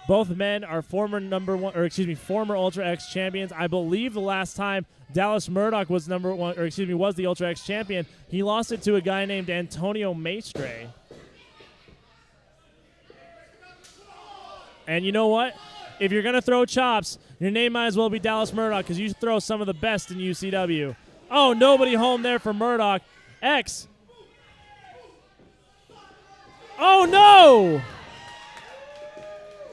Both men are former Ultra X champions. I believe the last time Dallas Murdoch was was the Ultra X champion, he lost it to a guy named Antonio Maestre. And you know what? If you're going to throw chops, your name might as well be Dallas Murdoch because you throw some of the best in UCW. Oh, nobody home there for Murdoch. X. Oh, no!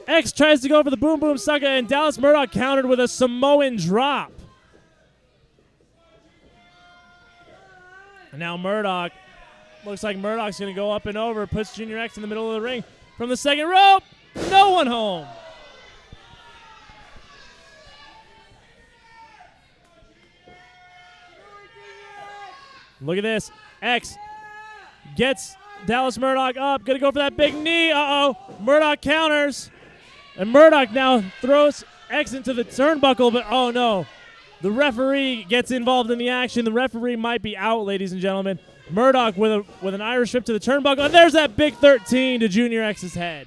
X tries to go for the boom boom sucker, and Dallas Murdoch countered with a Samoan drop. And now Murdoch, looks like Murdoch's going to go up and over, puts Junior X in the middle of the ring. From the second rope, no one home. Look at this. X gets Dallas Murdoch up, going to go for that big knee. Uh-oh, Murdoch counters. And Murdoch now throws X into the turnbuckle, but oh no. The referee gets involved in the action. The referee might be out, ladies and gentlemen. Murdoch with an Irish whip to the turnbuckle, and there's that big 13 to Junior X's head.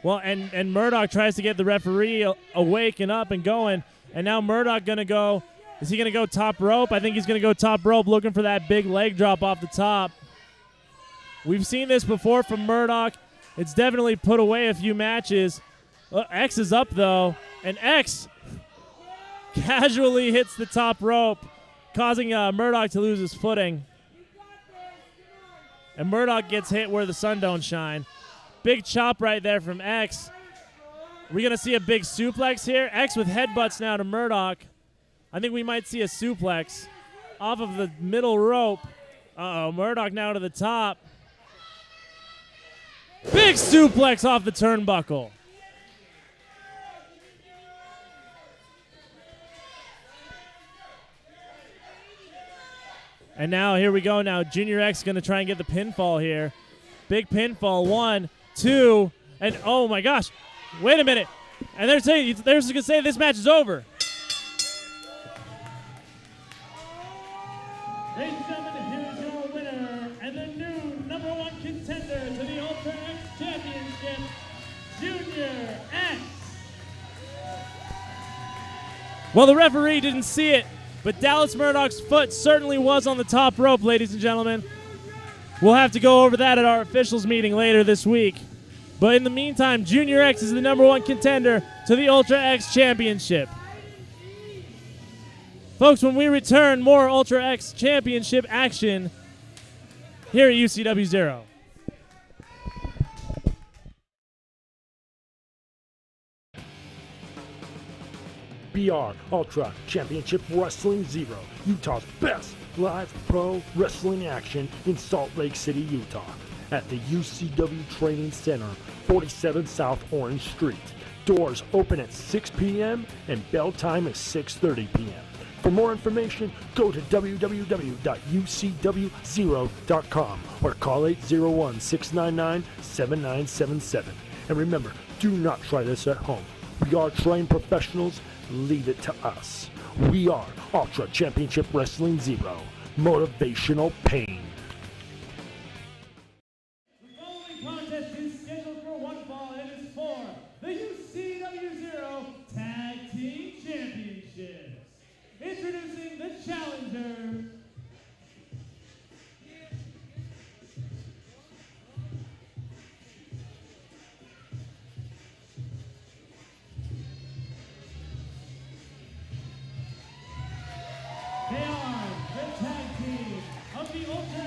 Well, and Murdoch tries to get the referee awake and up and going, and now Murdoch going to go. Is he going to go top rope? I think he's going to go top rope looking for that big leg drop off the top. We've seen this before from Murdoch. It's definitely put away a few matches. X is up, though, and X casually hits the top rope, causing Murdoch to lose his footing. And Murdoch gets hit where the sun don't shine. Big chop right there from X. We're going to see a big suplex here. X with headbutts now to Murdoch. I think we might see a suplex off of the middle rope. Uh-oh, Murdoch now to the top. Big suplex off the turnbuckle. And now here we go now. Junior X going to try and get the pinfall here. Big pinfall. 1, 2, and oh my gosh. Wait a minute. And they're just going to say this match is over. Ladies and gentlemen, here's your winner and the new #1 contender to the Ultra X Championship, Junior X. Well, the referee didn't see it, but Dallas Murdoch's foot certainly was on the top rope, ladies and gentlemen. We'll have to go over that at our officials meeting later this week. But in the meantime, Junior X is the #1 contender to the Ultra X Championship. Folks, when we return, more Ultra X Championship action here at UCW Zero. BR Ultra Championship Wrestling Zero, Utah's best live pro wrestling action in Salt Lake City, Utah, at the UCW Training Center, 47 South Orange Street. Doors open at 6 p.m. and bell time is 6:30 p.m. For more information, go to www.ucwzero.com or call 801-699-7977. And remember, do not try this at home. We are trained professionals. Leave it to us. We are Ultra Championship Wrestling Zero. Motivational pain. The following contest is scheduled for one fall and is for the UCW Zero Tag Team Championships. Introducing the challengers. They are the tag team of the Ultra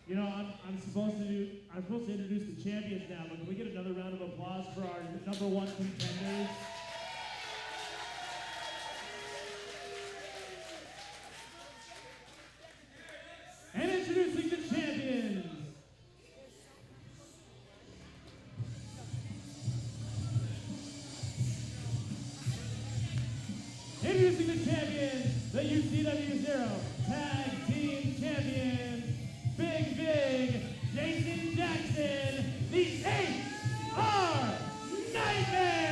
You know, I'm supposed to introduce the champions now, but can we get another round of applause for our number one contenders? And introducing the champions. Introducing the champions, the UCW Zero Tag Team Champions, Big Jayson Jackson, the HR Nightmare!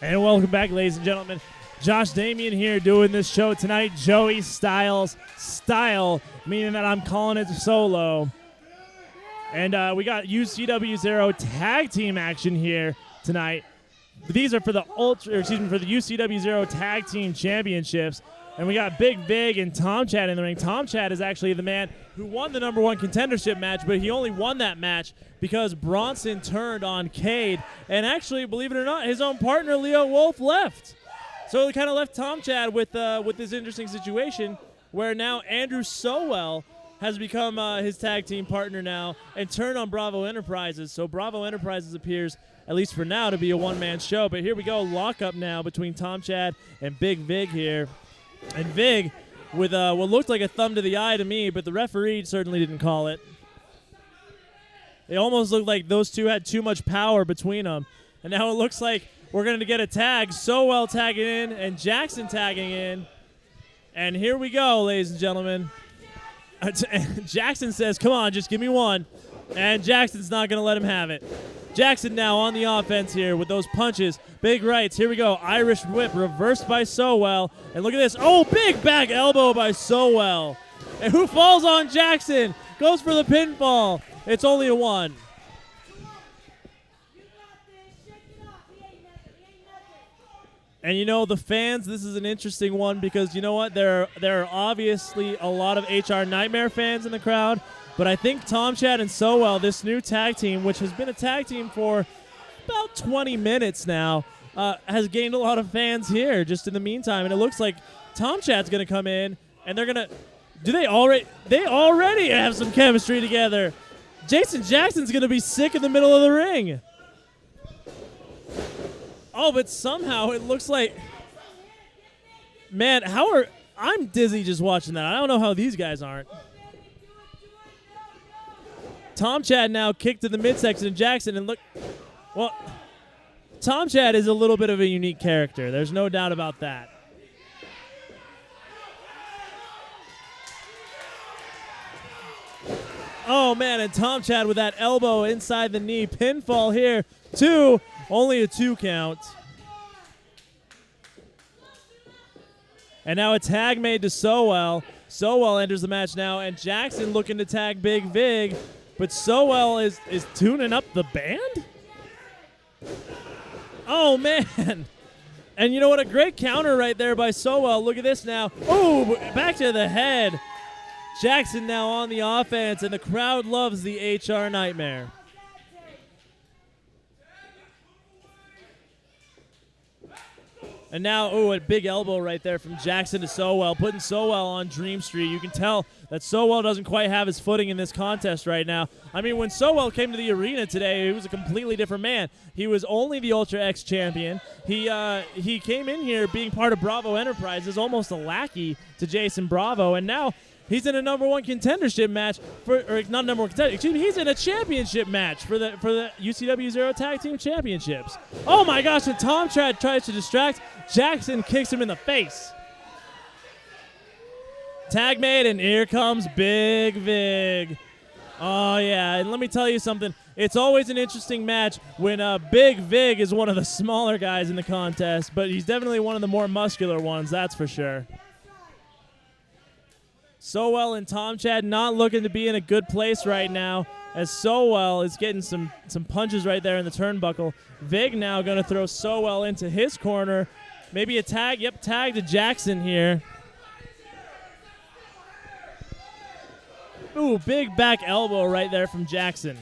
And welcome back, ladies and gentlemen. Josh Damian here doing this show tonight. Joey Styles style, meaning that I'm calling it solo. And we got UCW Zero tag team action here tonight. These are for the UCW Zero Tag Team Championships. And we got Big and Tom Chad in the ring. Tom Chad is actually the man who won the number one contendership match, but he only won that match because Bronson turned on Kade. And actually, believe it or not, his own partner, Leo Wolf, left. So it kind of left Tom Chad with this interesting situation where now Andrew SoWell has become his tag team partner now and turned on Bravo Enterprises. So Bravo Enterprises appears, at least for now, to be a one-man show. But here we go, lockup now between Tom Chad and Big here. And Vig with what looked like a thumb to the eye to me, but the referee certainly didn't call it. It almost looked like those two had too much power between them. And now it looks like we're going to get a tag. SoWell tagging in and Jackson tagging in. And here we go, ladies and gentlemen. Jackson says, come on, just give me one. And Jackson's not going to let him have it. Jackson now on the offense here with those punches. Big rights. Here we go. Irish whip reversed by SoWell. And look at this. Oh, big back elbow by SoWell. And who falls on Jackson? Goes for the pinfall. It's only a one. And you know, the fans, this is an interesting one because you know what? There are obviously a lot of HR Nightmare fans in the crowd. But I think Tom Chad and SoWell, this new tag team, which has been a tag team for about 20 minutes now, has gained a lot of fans here just in the meantime. And it looks like Tom Chad's going to come in, and they're going to – they already have some chemistry together. Jayson Jackson's going to be sick in the middle of the ring. Oh, but somehow it looks like – man, I'm dizzy just watching that. I don't know how these guys aren't. Tom Chad now kicked to the midsection of Jackson, and look, well, Tom Chad is a little bit of a unique character. There's no doubt about that. Oh, man, and Tom Chad with that elbow inside the knee. Pinfall here, only a 2 count. And now a tag made to SoWell. SoWell enters the match now, and Jackson looking to tag Big Vig, but SoWell is tuning up the band? Oh, man. And you know what? A great counter right there by SoWell. Look at this now. Oh, back to the head. Jackson now on the offense, and the crowd loves the HR Nightmare. And now, a big elbow right there from Jackson to SoWell, putting SoWell on Dream Street. You can tell that SoWell doesn't quite have his footing in this contest right now. I mean, when SoWell came to the arena today, he was a completely different man. He was only the Ultra X champion. He came in here being part of Bravo Enterprises, almost a lackey to Jayson Bravo, and now he's in a #1 contendership match not #1 contender. Excuse me, he's in a championship match for the UCW Zero Tag Team Championships. Oh my gosh! And Tom Chad tries to distract. Jackson kicks him in the face. Tag made, and here comes Big Vig. Oh yeah, and let me tell you something. It's always an interesting match when Big Vig is one of the smaller guys in the contest, but he's definitely one of the more muscular ones. That's for sure. SoWell and Tom Chad not looking to be in a good place right now, as SoWell is getting some punches right there in the turnbuckle. Vig now going to throw SoWell into his corner. Maybe a tag. Yep, tag to Jackson here. Ooh, big back elbow right there from Jackson.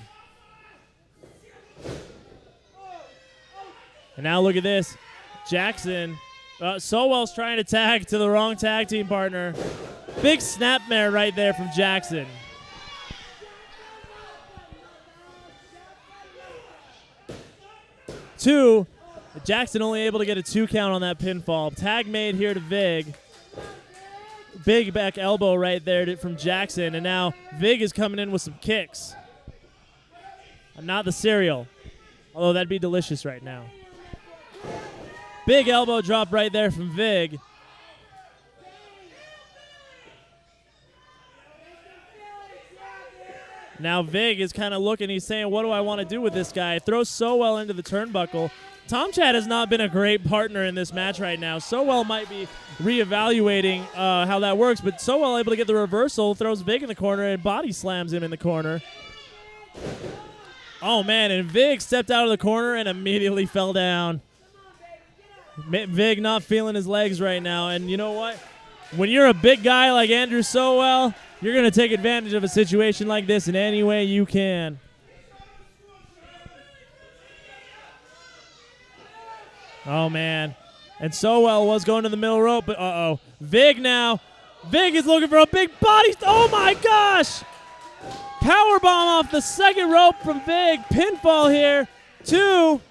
And now look at this. Jackson. SoWell's trying to tag to the wrong tag team partner. Big snapmare right there from Jackson. Two. Jackson only able to get a 2 count on that pinfall. Tag made here to Vig. Big back elbow right there from Jackson. And now Vig is coming in with some kicks. Not the cereal. Although that'd be delicious right now. Big elbow drop right there from Vig. Now Vig is kind of looking. He's saying, what do I want to do with this guy? Throws SoWell into the turnbuckle. Tom Chad has not been a great partner in this match right now. SoWell might be reevaluating how that works, but SoWell able to get the reversal, throws Vig in the corner, and body slams him in the corner. Oh, man, and Vig stepped out of the corner and immediately fell down. Vig not feeling his legs right now, and you know what? When you're a big guy like Andrew SoWell, you're going to take advantage of a situation like this in any way you can. Oh, man. And SoWell was going to the middle rope, but uh-oh. Vig now. Vig is looking for a big body. Oh, my gosh. Powerbomb off the second rope from Vig. Pinfall here. 2.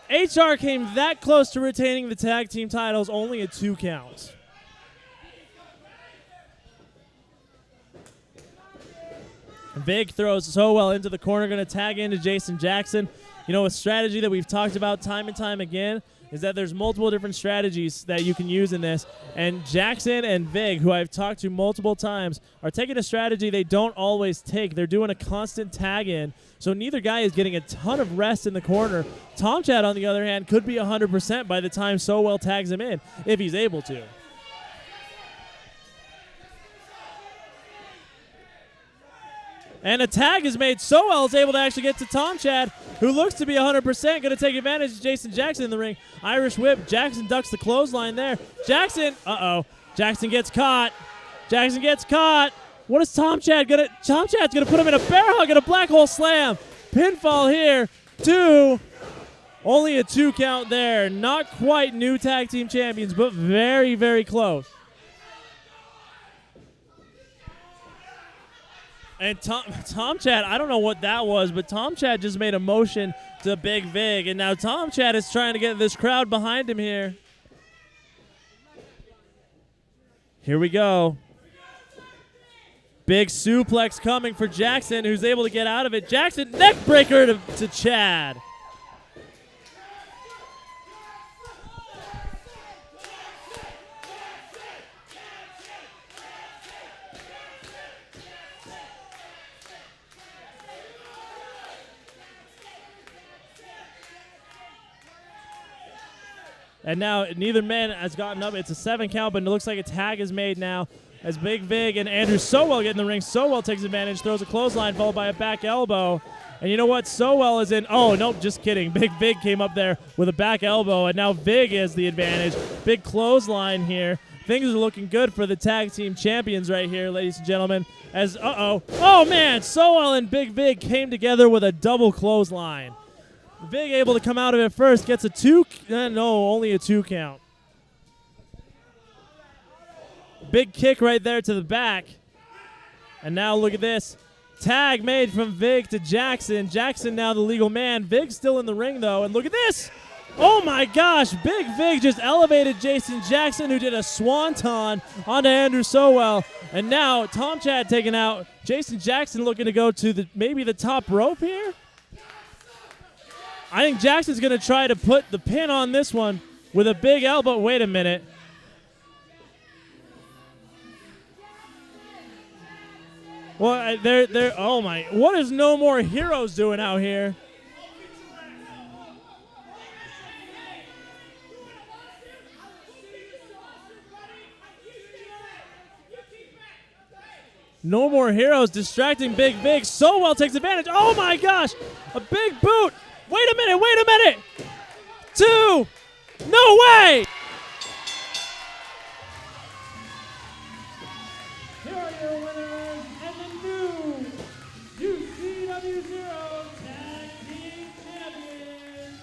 HR came that close to retaining the tag team titles, only a 2 count. Vig throws SoWell into the corner, going to tag into Jason Jackson. You know, a strategy that we've talked about time and time again is that there's multiple different strategies that you can use in this. And Jackson and Vig, who I've talked to multiple times, are taking a strategy they don't always take. They're doing a constant tag in. So neither guy is getting a ton of rest in the corner. Tom Chad, on the other hand, could be 100% by the time SoWell tags him in, if he's able to. And a tag is made. SoWell is able to actually get to Tom Chad, who looks to be 100%, going to take advantage of Jason Jackson in the ring. Irish whip. Jackson ducks the clothesline there. Jackson, Jackson gets caught. Jackson gets caught. What is Tom Chad going to? Tom Chad's going to put him in a bear hug and a black hole slam. Pinfall here. 2. Only a 2 count there. Not quite new tag team champions, but very, very close. And Tom Chad, I don't know what that was, but Tom Chad just made a motion to Big Vig, and now Tom Chad is trying to get this crowd behind him here. Here we go. Big suplex coming for Jackson, who's able to get out of it. Jackson, neck breaker to Chad. And now neither man has gotten up. It's a 7 count, but it looks like a tag is made now as Big Vig and Andrew SoWell get in the ring. SoWell takes advantage, throws a clothesline followed by a back elbow. And you know what? SoWell is in. Oh, nope, just kidding. Big Vig came up there with a back elbow, and now Vig has the advantage. Big clothesline here. Things are looking good for the tag team champions right here, ladies and gentlemen. As, oh man, SoWell and Big Vig came together with a double clothesline. Vig able to come out of it first, gets a 2, no, only a 2 count. Big kick right there to the back. And now look at this. Tag made from Vig to Jackson. Jackson now the legal man. Vig still in the ring though, and look at this. Oh my gosh, Big Vig just elevated Jayson Jackson, who did a swanton onto Andrew SoWell. And now Tom Chad taken out. Jayson Jackson looking to go to maybe the top rope here. I think Jackson's going to try to put the pin on this one with a big elbow. Wait a minute. Well, oh my, what is No More Heroes doing out here? No More Heroes distracting Big Vig. SoWell takes advantage. Oh my gosh, a big boot. Wait a minute. 2, no way. Here are your winners and the new UCW Zero Tag Team Champions,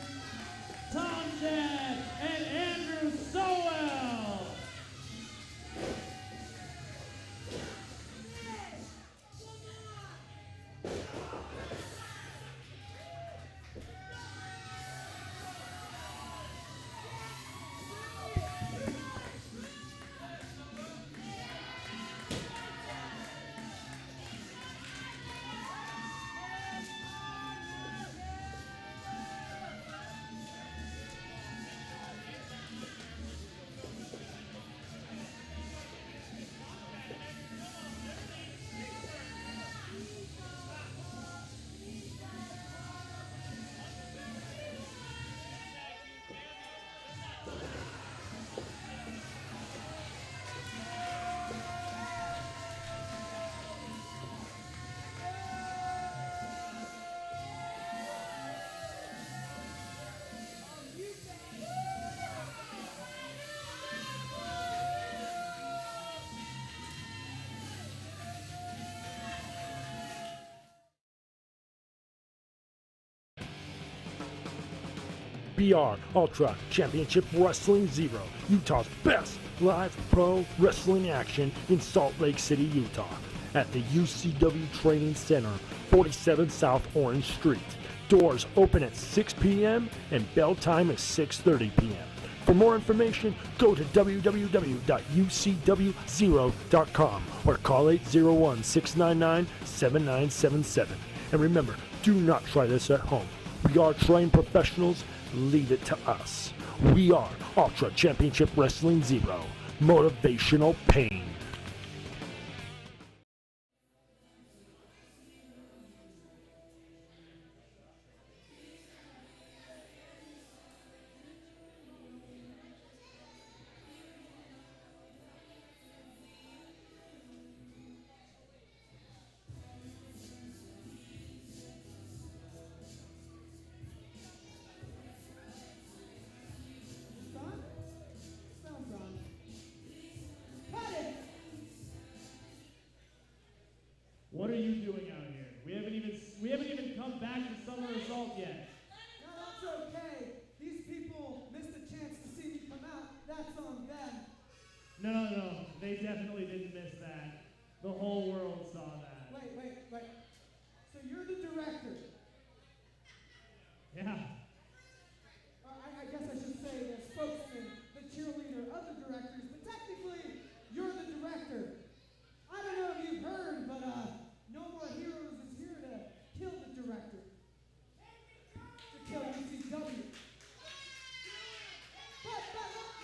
Tom Chad and Andrew SoWell. BR Ultra Championship Wrestling Zero, Utah's best live pro wrestling action in Salt Lake City, Utah, at the UCW Training Center, 47 South Orange Street. Doors open at 6 p.m. and bell time is 6:30 p.m. For more information, go to www.ucwzero.com or call 801-699-7977. And remember, do not try this at home. We are trained professionals. Leave it to us. We are Ultra Championship Wrestling Zero. Motivational pain. What are you doing out here? We haven't even come back to Summer Assault yet. No, that's okay. These people missed a chance to see me come out. That's on them. No. They definitely didn't miss that. The whole world saw that. Wait. So you're the director. Yeah. I guess I should say the spokesman, the cheerleader of the directors, but technically, you're the director. I don't know if you've heard, but No More Heroes is here to kill the director. To kill UCW. But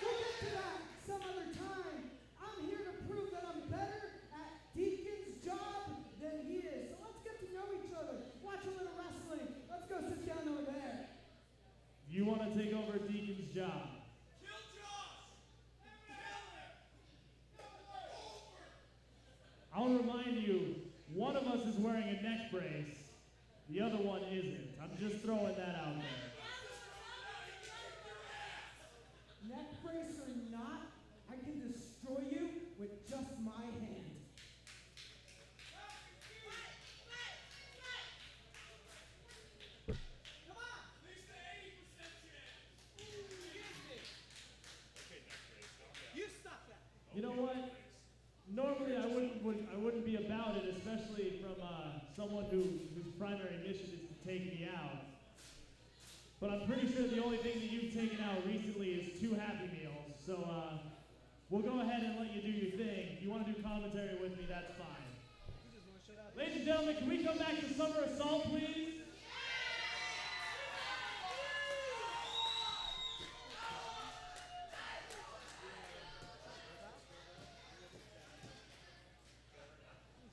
we'll get to that some other time. I'm here to prove that I'm better at Deacon's job us is wearing a neck brace. The other one isn't. I'm just throwing that out there. Neck brace or not, I can destroy you with just my hand. You know what? Normally I wouldn't be about it, especially from someone whose primary mission is to take me out. But I'm pretty sure the only thing that you've taken out recently is 2 Happy Meals. So we'll go ahead and let you do your thing. If you want to do commentary with me, that's fine. Ladies and gentlemen, can we come back to Summer Assault, please?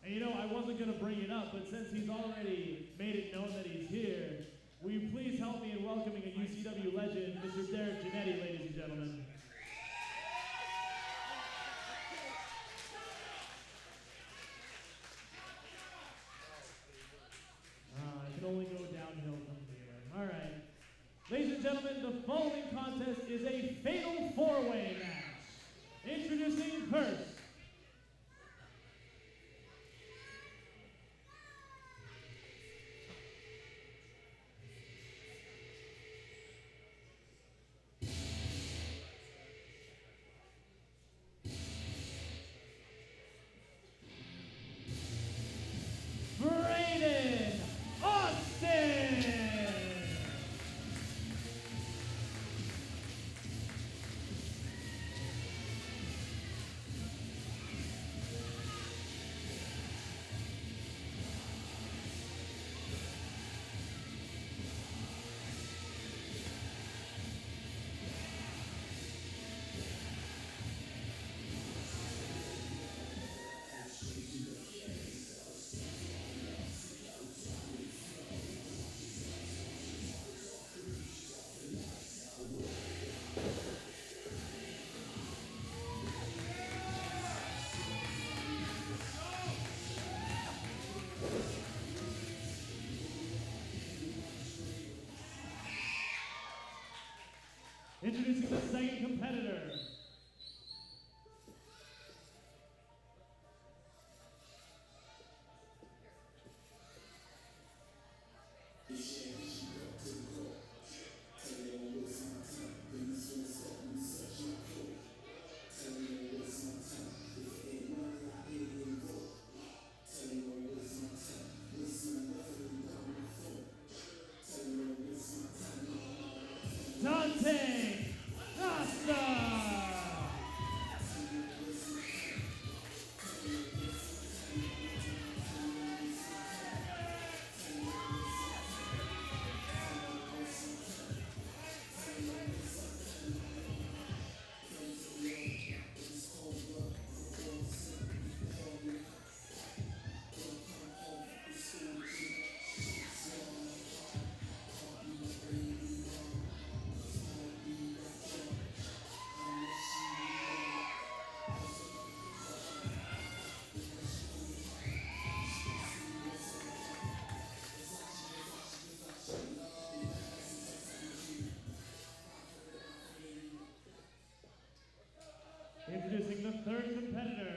And you know, I wasn't going to bring it up, but since he's already made it known that he's here, will you please help me in welcoming a UCW legend, Mr. Derek Giannetti, ladies and gentlemen. I can only go downhill from here. All right. Ladies and gentlemen, the following contest is a fatal 4-way match. Introducing first, Braydon Austin! Introducing the second competitor. Dante Acosta! Introducing the third competitor.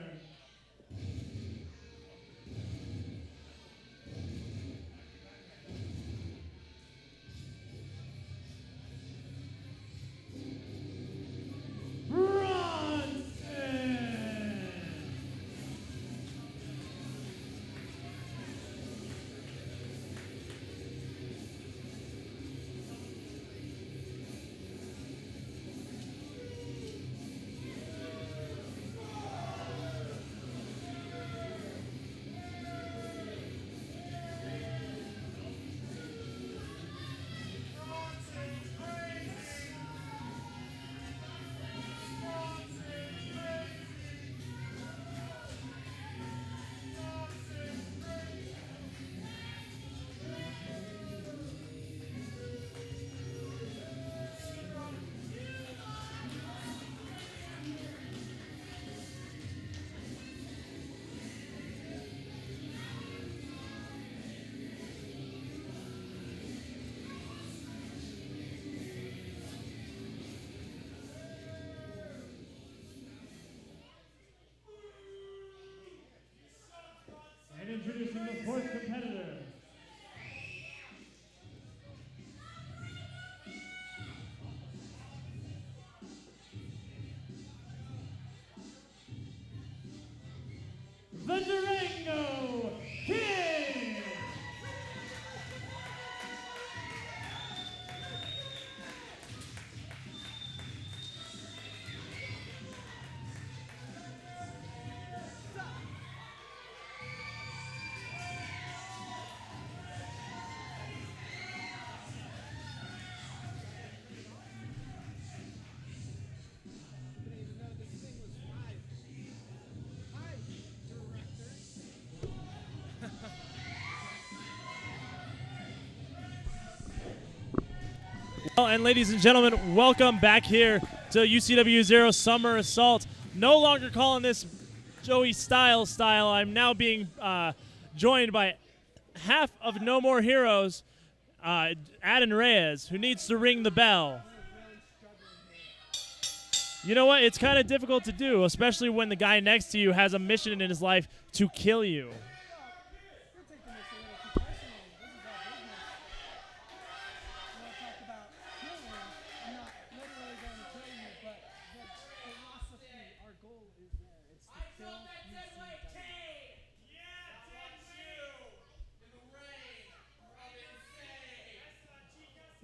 Bronson! Well, and ladies and gentlemen, welcome back here to UCW Zero Summer Assault. No longer calling this Joey Styles style. I'm now being joined by half of No More Heroes, Adon Reyes, who needs to ring the bell. You know what? It's kind of difficult to do, especially when the guy next to you has a mission in his life to kill you.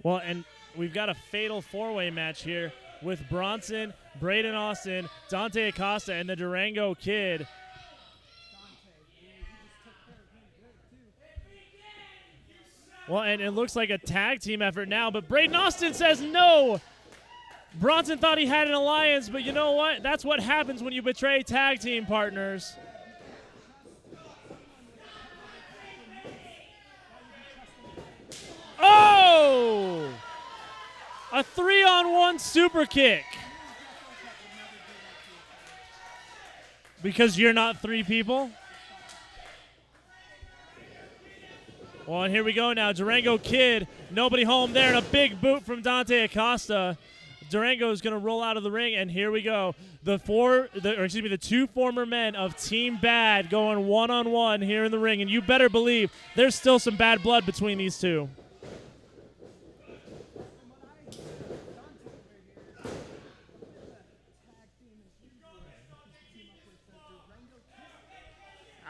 Well, and we've got a fatal four-way match here with Bronson, Braydon Austin, Dante Acosta, and the Durango Kid. Well, and it looks like a tag team effort now, but Braydon Austin says no. Bronson thought he had an alliance, but you know what? That's what happens when you betray tag team partners. Oh! A 3-on-1 super kick. Because you're not three people? Well, and here we go now. Durango Kid, nobody home there, and a big boot from Dante Acosta. Durango is going to roll out of the ring, and here we go. The two former men of Team Bad going one-on-one here in the ring, and you better believe there's still some bad blood between these two.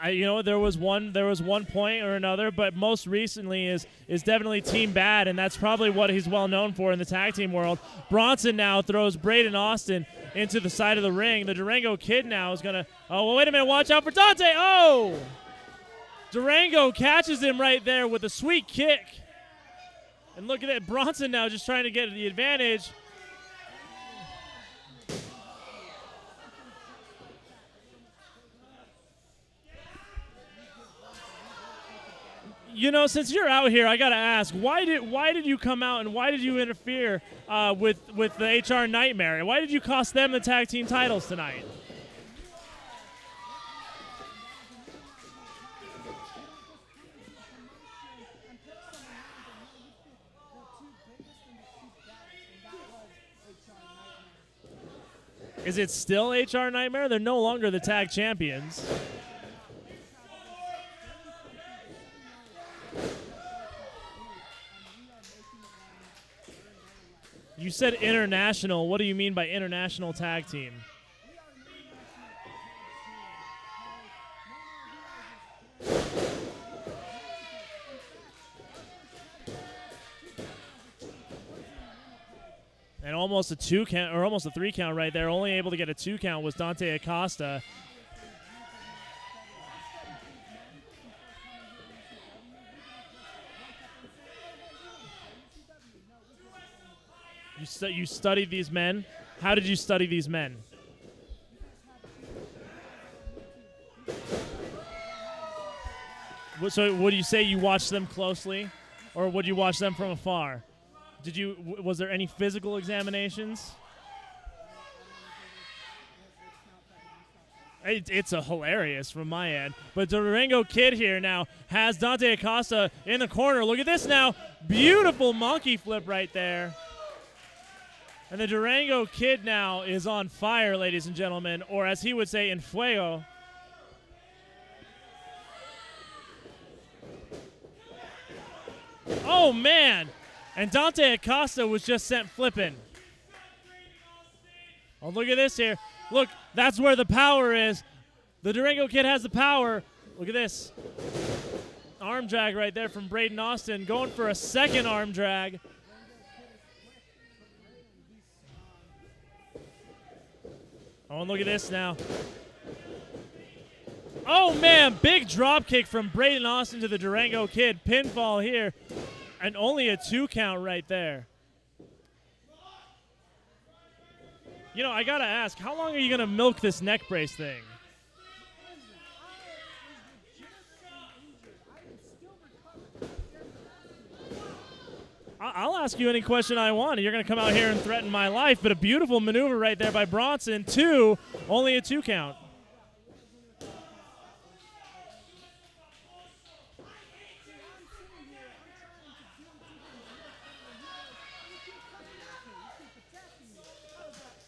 You know, there was one point or another, but most recently is definitely Team Bad, and that's probably what he's well known for in the tag team world. Bronson now throws Braydon Austin into the side of the ring. The Durango Kid now is gonna. Oh, well, wait a minute! Watch out for Dante! Oh, Durango catches him right there with a sweet kick, and look at that! Bronson now just trying to get the advantage. You know, since you're out here, I gotta ask, why did you come out and why did you interfere with the HR Nightmare? Why did you cost them the tag team titles tonight? Is it still HR Nightmare? They're no longer the tag champions. You said international. What do you mean by international tag team? And almost a 2 count, or almost a 3 count right there. Only able to get a 2 count was Dante Acosta. You studied these men? How did you study these men? So would you say you watched them closely, or would you watch them from afar? Was there any physical examinations? It's a hilarious from my end. But Durango Kid here now has Dante Acosta in the corner. Look at this now. Beautiful monkey flip right there. And the Durango Kid now is on fire, ladies and gentlemen, or as he would say, en fuego. Oh, man. And Dante Acosta was just sent flipping. Oh, look at this here. Look, that's where the power is. The Durango Kid has the power. Look at this. Arm drag right there from Braydon Austin, going for a second arm drag. Oh, and look at this now. Oh, man, big drop kick from Braydon Austin to the Durango Kid. Pinfall here, and only a 2 count right there. You know, I got to ask, how long are you going to milk this neck brace thing? I'll ask you any question I want. You're going to come out here and threaten my life, but a beautiful maneuver right there by Bronson. Only a 2 count.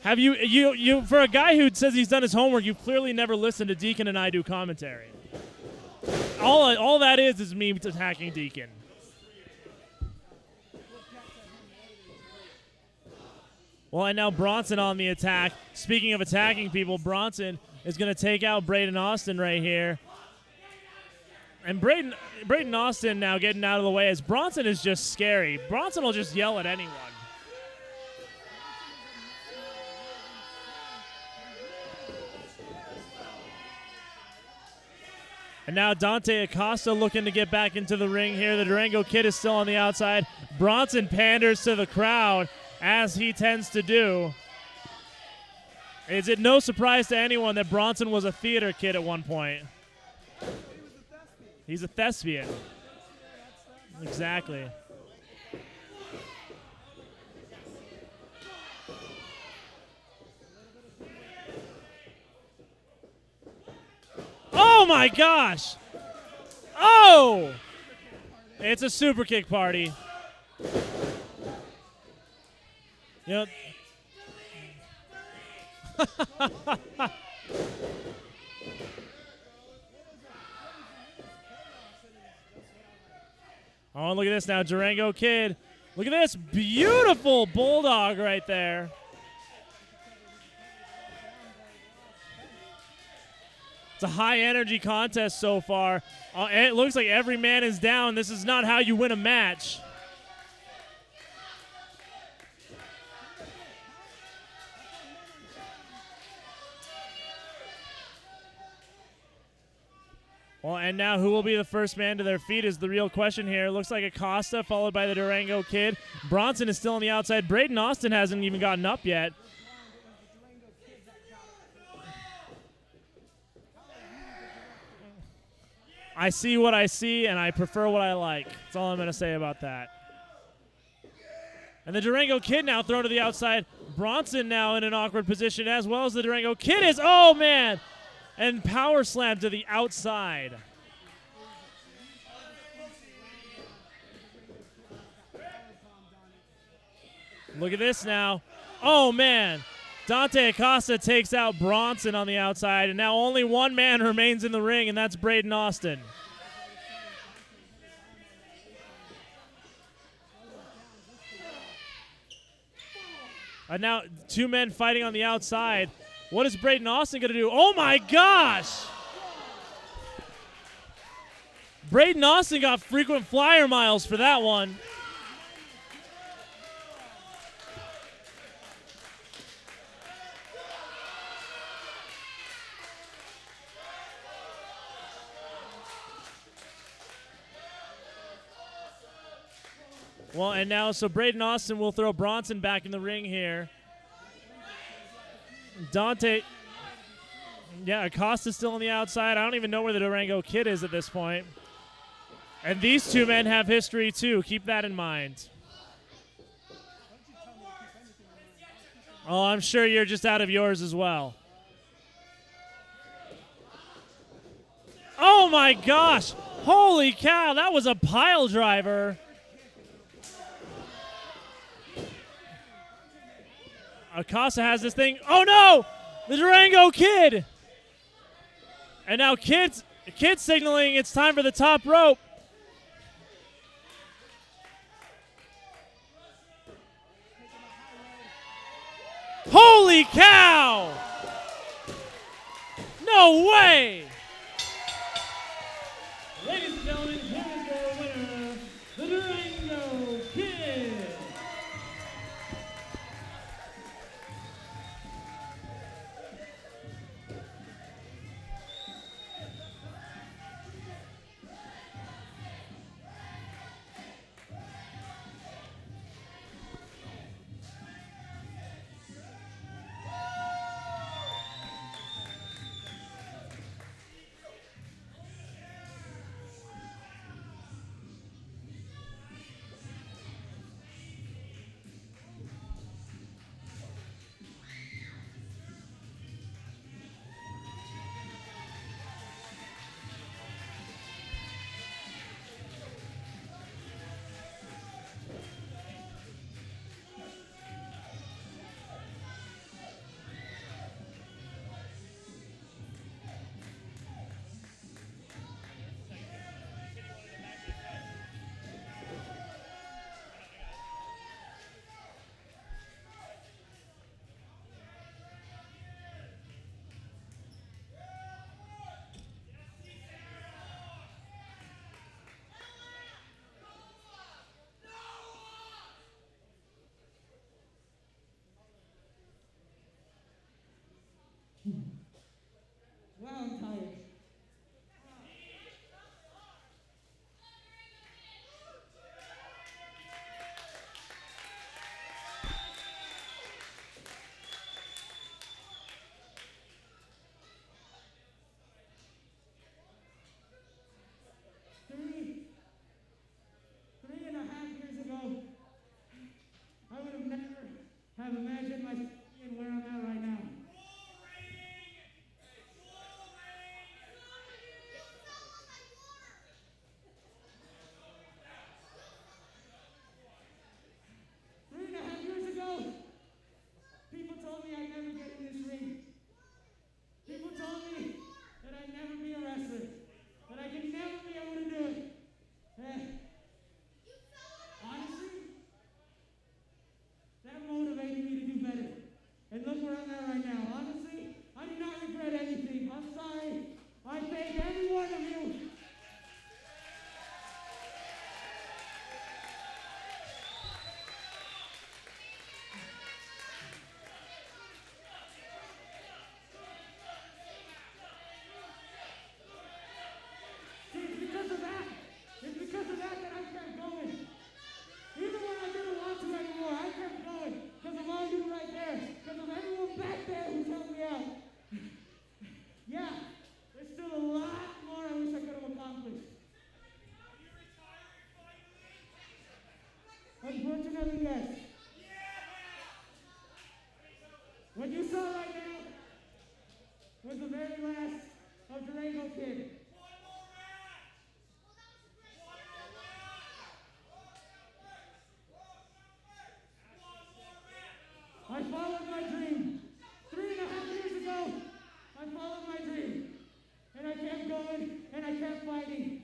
Have you for a guy who says he's done his homework, you've clearly never listened to Deacon and I do commentary. All that is me attacking Deacon. Well, and now Bronson on the attack. Speaking of attacking people, Bronson is going to take out Braydon Austin right here. And Braydon Austin now getting out of the way as Bronson is just scary. Bronson will just yell at anyone. And now Dante Acosta looking to get back into the ring here. The Durango Kid is still on the outside. Bronson panders to the crowd, as he tends to do. Is it no surprise to anyone that Bronson was a theater kid at one point? He's a thespian. Exactly. Oh my gosh! Oh! It's a super kick party. You know, oh, look at this now, Durango Kid. Look at this beautiful bulldog right there. It's a high-energy contest so far. It looks like every man is down. This is not how you win a match. Well, and now who will be the first man to their feet is the real question here. Looks like Acosta, followed by the Durango Kid. Bronson is still on the outside. Braydon Austin hasn't even gotten up yet. I see what I see, and I prefer what I like. That's all I'm going to say about that. And the Durango Kid now thrown to the outside. Bronson now in an awkward position, as well as the Durango Kid is. Oh, man. And power slam to the outside. Look at this now. Oh, man. Dante Acosta takes out Bronson on the outside, and now only one man remains in the ring, and that's Braydon Austin. And now 2 men fighting on the outside. What is Braydon Austin going to do? Oh, my gosh! Braydon Austin got frequent flyer miles for that one. Well, and now, so Braydon Austin will throw Bronson back in the ring here. Dante, yeah, Acosta's still on the outside. I don't even know where the Durango Kid is at this point. And these 2 men have history, too. Keep that in mind. Oh, I'm sure you're just out of yours as well. Oh, my gosh. Holy cow, that was a pile driver. Acosta has this thing. Oh, no! The Durango Kid! And now Kid signaling it's time for the top rope. Holy cow! No way! Ladies and gentlemen, here is your winner, the Durango Kid. Wow, I'm tired. Three and a half years ago, I would have never have imagined myself being where I'm at right now. People told me I'd never get in this ring. People told me that I'd never be a wrestler, that I could never be able to do it. Honestly, that motivated me to do better. And look where I'm at right now. Honestly, I do not regret anything. I'm sorry. I thank every one of you. It's because of that that I kept going. Even when I didn't want to anymore, I kept going. Because of all you right there. Because of everyone back there who's helped me out. Yeah, there's still a lot more I wish I could have accomplished. Unfortunately, yes. What you saw right now was the very last of Durango Kid. I followed my dream. 3.5 years ago, I followed my dream. And I kept going, and I kept fighting.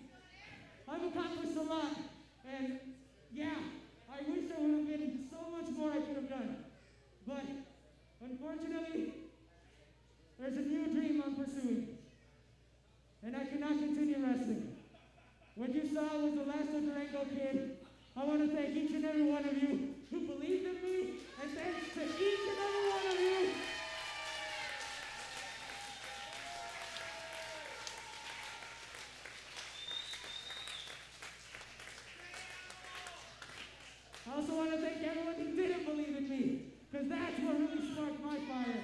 I've accomplished a lot. And yeah, I wish there would have been so much more I could have done. But unfortunately, there's a new dream I'm pursuing. And I cannot continue wrestling. What you saw was the last of Durango Kid. I want to thank each and every one of you who believed in me, and thanks to each and every one of you. I also want to thank everyone who didn't believe in me, because that's what really sparked my fire.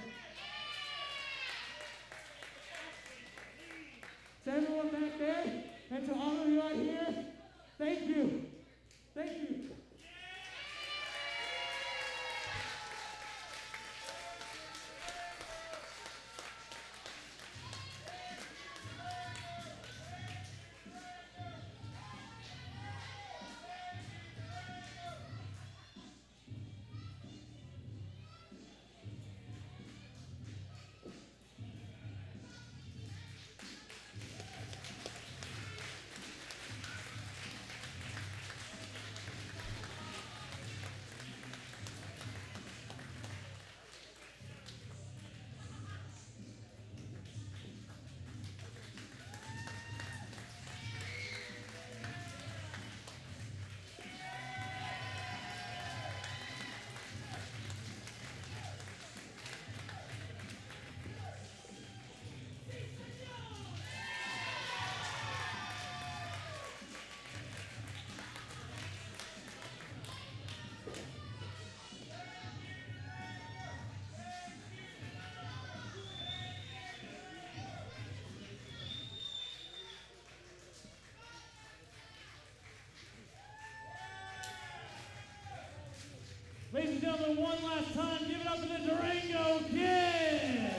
To everyone back there, and to all of you out here, thank you. Thank you. Ladies and gentlemen, one last time, give it up for the Durango Kid!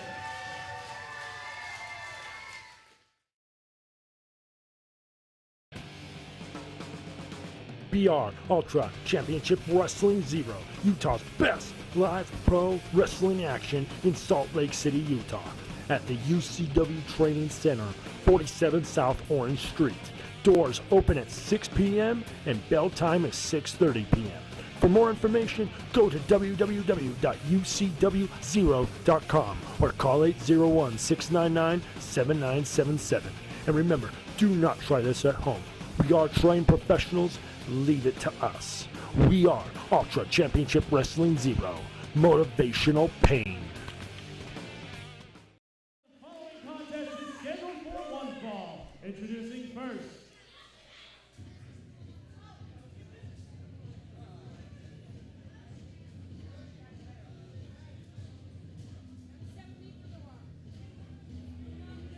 BR Ultra Championship Wrestling Zero, Utah's best live pro wrestling action in Salt Lake City, Utah, at the UCW Training Center, 47 South Orange Street. Doors open at 6 p.m. and bell time is 6:30 p.m. For more information, go to www.ucwzero.com or call 801-699-7977. And remember, do not try this at home. We are trained professionals. Leave it to us. We are Ultra Championship Wrestling Zero. Motivational pain. The following contest is Introducing first,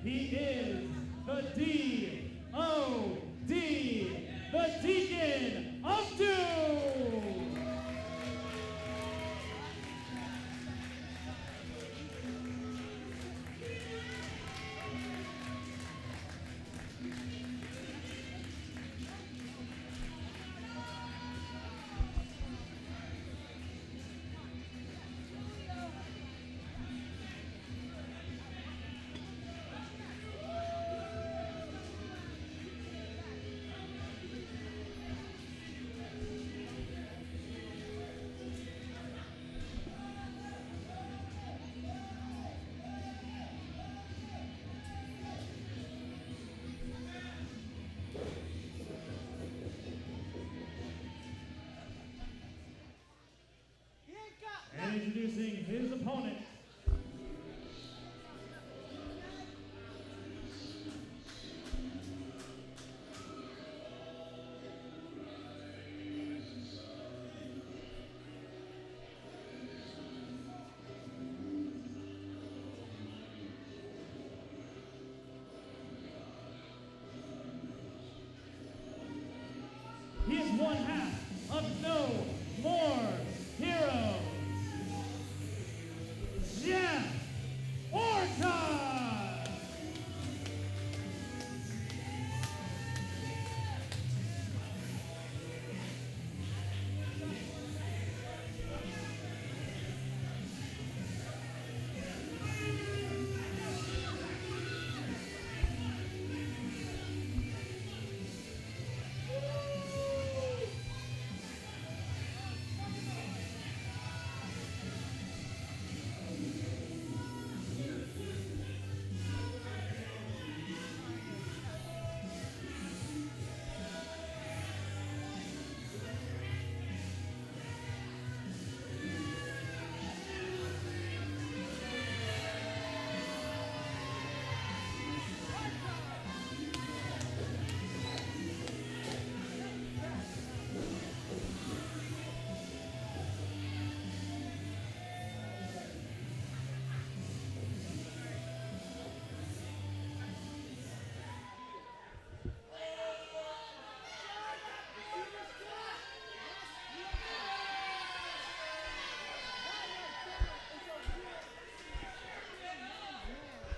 he is the D.O.D., the Deacon of Doom. And introducing his opponent, he is one half of No More Heroes, Orcut!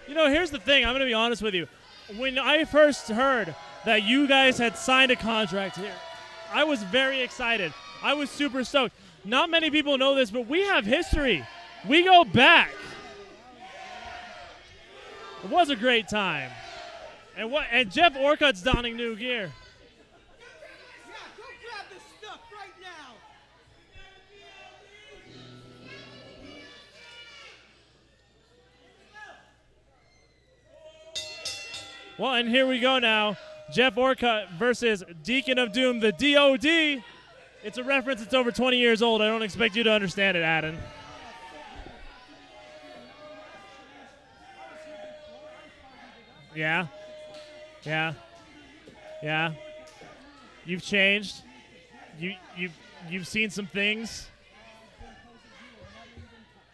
You know, here's the thing. I'm going to be honest with you. When I first heard that you guys had signed a contract here, I was very excited. I was super stoked. Not many people know this, but we have history. We go back. It was a great time. And Jeff Orcut's donning new gear. Yeah, go grab this stuff right now. Well, and here we go now. Jeff Orcut versus Deacon of Doom, the D.O.D. It's a reference that's over 20 years old. I don't expect you to understand it, Adam. Yeah. Yeah. Yeah. You've changed. You've seen some things.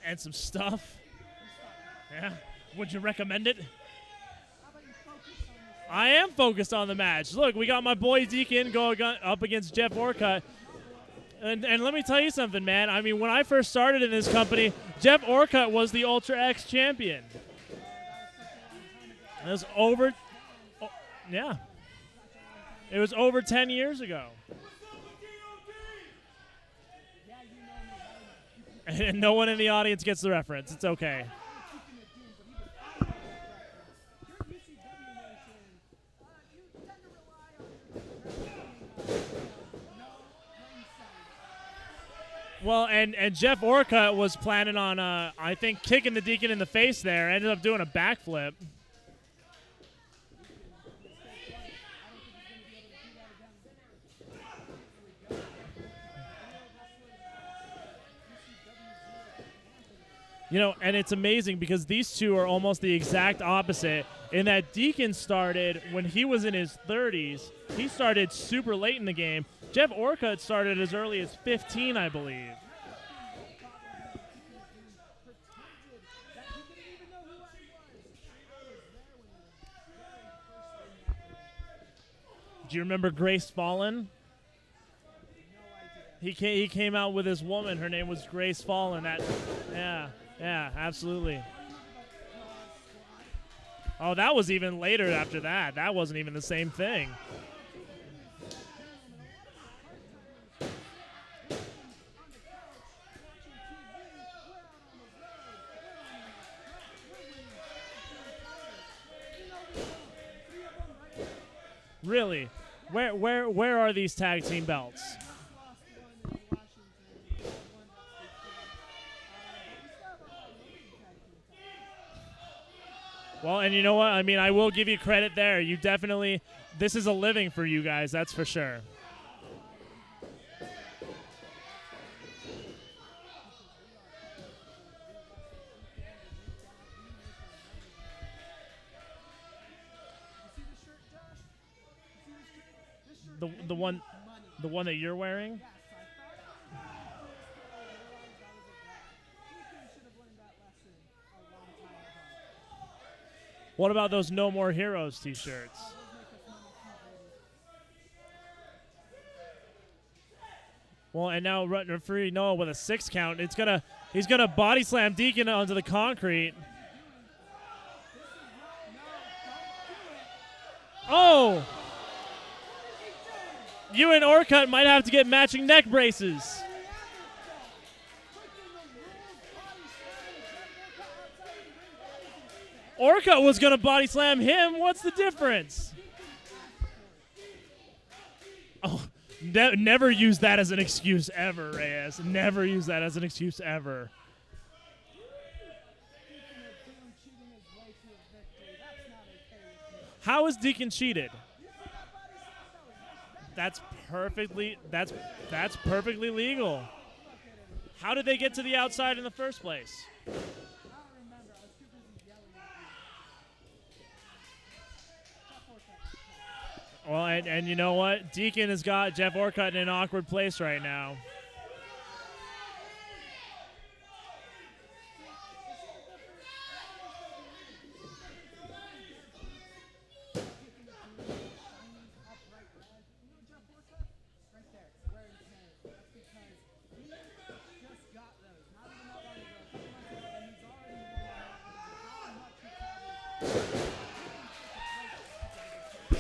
And some stuff. Yeah. Would you recommend it? I am focused on the match. Look, we got my boy Deacon going up against Jeff Orcut. And let me tell you something, man. I mean, when I first started in this company, Jeff Orcut was the Ultra X champion. It was over, yeah. It was over 10 years ago. And no one in the audience gets the reference. It's okay. Well, and Jeff Orcut was planning on, I think, kicking the Deacon in the face there. Ended up doing a backflip. You know, and it's amazing because these two are almost the exact opposite in that Deacon started when he was in his 30s. He started super late in the game. Jeff Orcut started as early as 15, I believe. Do you remember Grace Fallon? He came out with his woman. Her name was Grace Fallon. Yeah, absolutely. Oh, that was even later after that. That wasn't even the same thing. Really? Where are these tag team belts? Well, and you know what? I mean, I will give you credit there. You definitely, this is a living for you guys, that's for sure. The one that you're wearing? What about those No More Heroes t-shirts? Well, and now referee Noah with a 6 count. He's gonna body slam Deacon onto the concrete. Oh! You and Orcut might have to get matching neck braces. Orcut was going to body slam him. What's the difference? Oh, never use that as an excuse ever, Reyes. Never use that as an excuse ever. How is Deacon cheated? That's perfectly legal. How did they get to the outside in the first place? Well, and you know what? Deacon has got Jeff Orcut in an awkward place right now.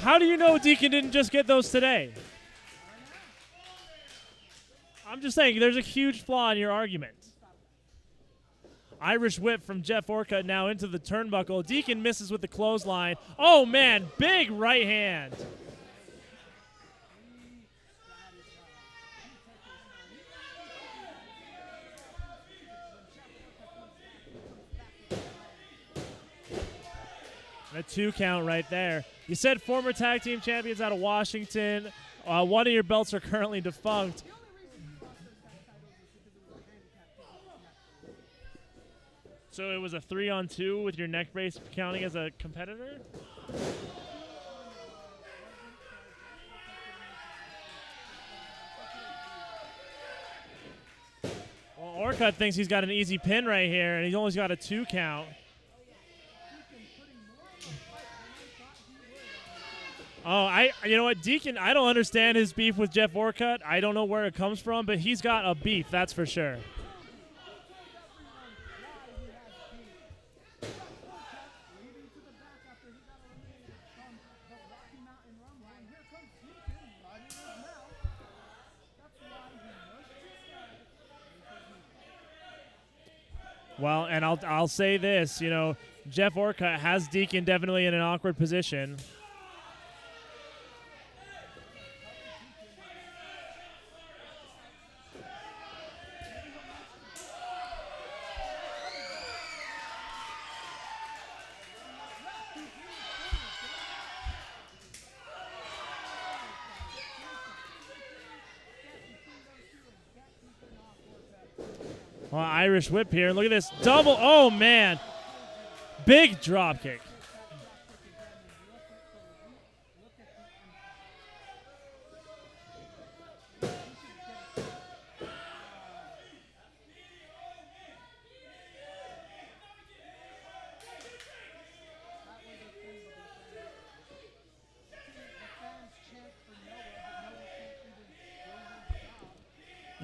How do you know Deacon didn't just get those today? I'm just saying, there's a huge flaw in your argument. Irish whip from Jeff Orcut now into the turnbuckle. Deacon misses with the clothesline. Oh, man, big right hand. A 2 count right there. You said former tag team champions out of Washington. One of your belts are currently defunct. So it was a 3-on-2 with your neck brace counting as a competitor? Well, Orcut thinks he's got an easy pin right here, and he's only got a 2 count. Oh, you know what, Deacon, I don't understand his beef with Jeff Orcut. I don't know where it comes from, but he's got a beef, that's for sure. Well, and I'll say this, you know, Jeff Orcut has Deacon definitely in an awkward position. Oh, Irish whip here. Look at this. Double. Oh, man. Big drop kick.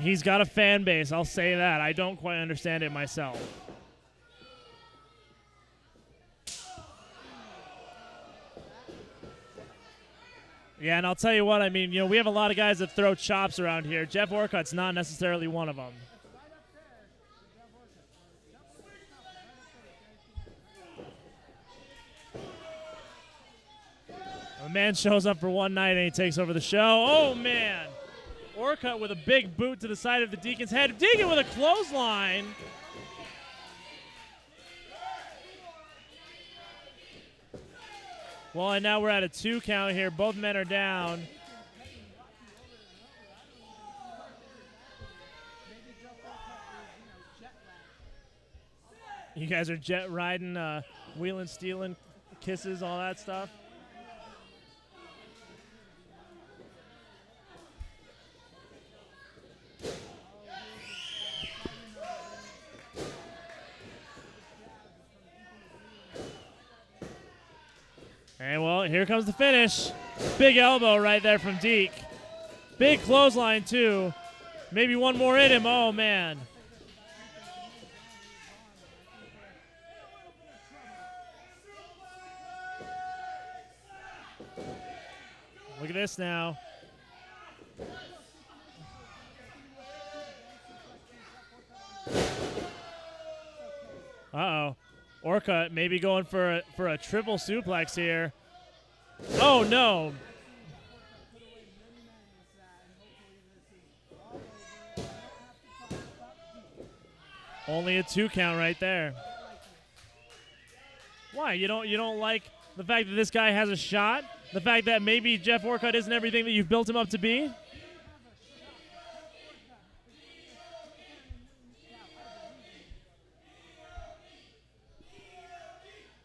He's got a fan base, I'll say that. I don't quite understand it myself. Yeah, and I'll tell you what, I mean, we have a lot of guys that throw chops around here. Jeff Orcut's not necessarily one of them. A man shows up for one night and he takes over the show. Oh, man. Orcut with a big boot to the side of the Deacon's head. Deacon with a clothesline. Well, and now we're at a 2 count here. Both men are down. You guys are jet riding, wheeling, stealing, kisses, all that stuff. And, well, here comes the finish. Big elbow right there from Deke. Big clothesline, too. Maybe one more in him. Oh, man. Look at this now. Uh-oh. Orcut maybe going for a triple suplex here. Oh, no. Only a 2 count right there. Why? You don't like the fact that this guy has a shot? The fact that maybe Jeff Orcut isn't everything that you've built him up to be?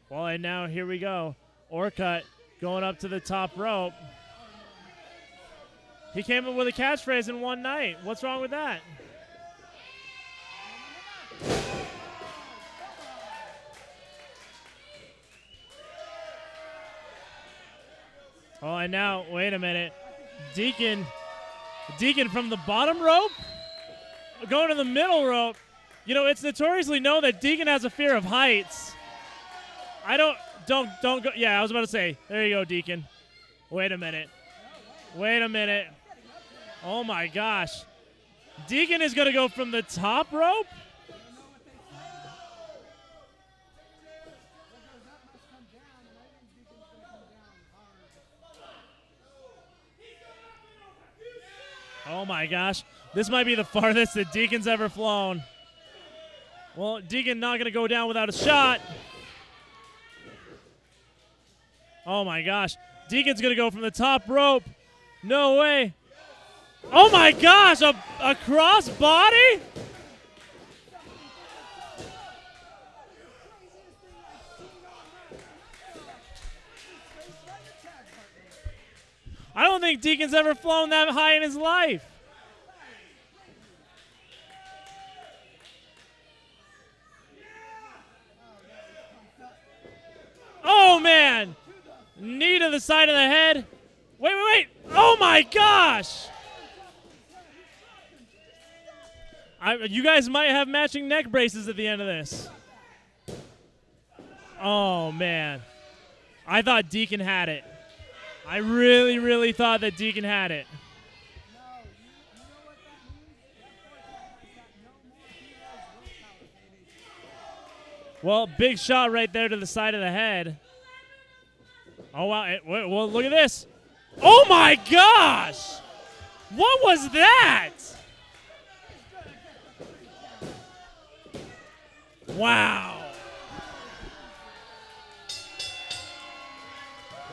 Well, and now here we go. Orcut going up to the top rope. He came up with a catchphrase in one night. What's wrong with that? Oh, and now, wait a minute. Deacon from the bottom rope? Going to the middle rope. It's notoriously known that Deacon has a fear of heights. Don't go. Yeah, I was about to say. There you go, Deacon. Wait a minute. Oh, my gosh. Deacon is going to go from the top rope? Oh, my gosh. This might be the farthest that Deacon's ever flown. Well, Deacon not going to go down without a shot. Oh, my gosh. Deacon's going to go from the top rope. No way. Oh, my gosh. A cross body? I don't think Deacon's ever flown that high in his life. Oh, man. Knee to the side of the head. Wait. Oh, my gosh. You guys might have matching neck braces at the end of this. Oh, man. I thought Deacon had it. I really, really thought that Deacon had it. Well, big shot right there to the side of the head. Oh, wow. Well, look at this. Oh, my gosh. What was that? Wow.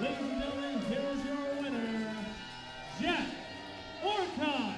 Ladies and gentlemen, here's your winner, Jeff Orcut.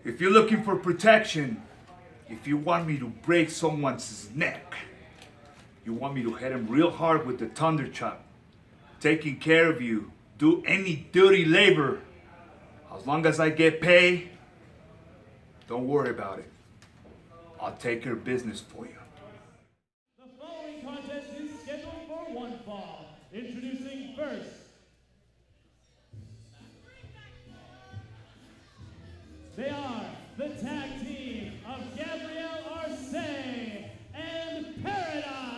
If you're looking for protection, if you want me to break someone's neck, you want me to hit him real hard with the thunder chop, taking care of you, do any dirty labor, as long as I get paid, don't worry about it. I'll take care of business for you. The following contest is scheduled for one fall. Introducing first, they are the tag team of Gabrielle, Arce, and Paradise.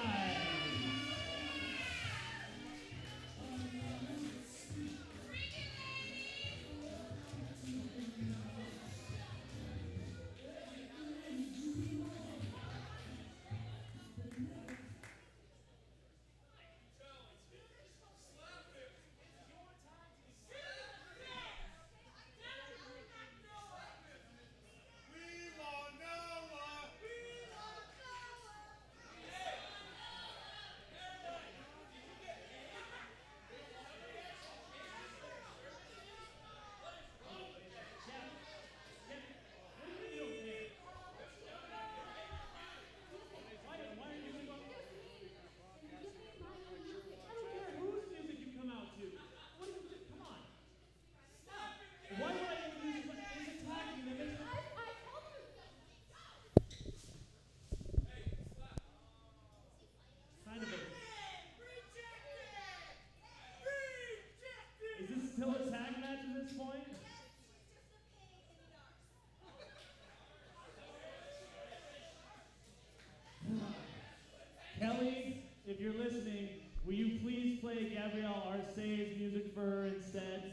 Still a tag match at this point? Kelly, if you're listening, will you please play Gabrielle Arce's music for her instead?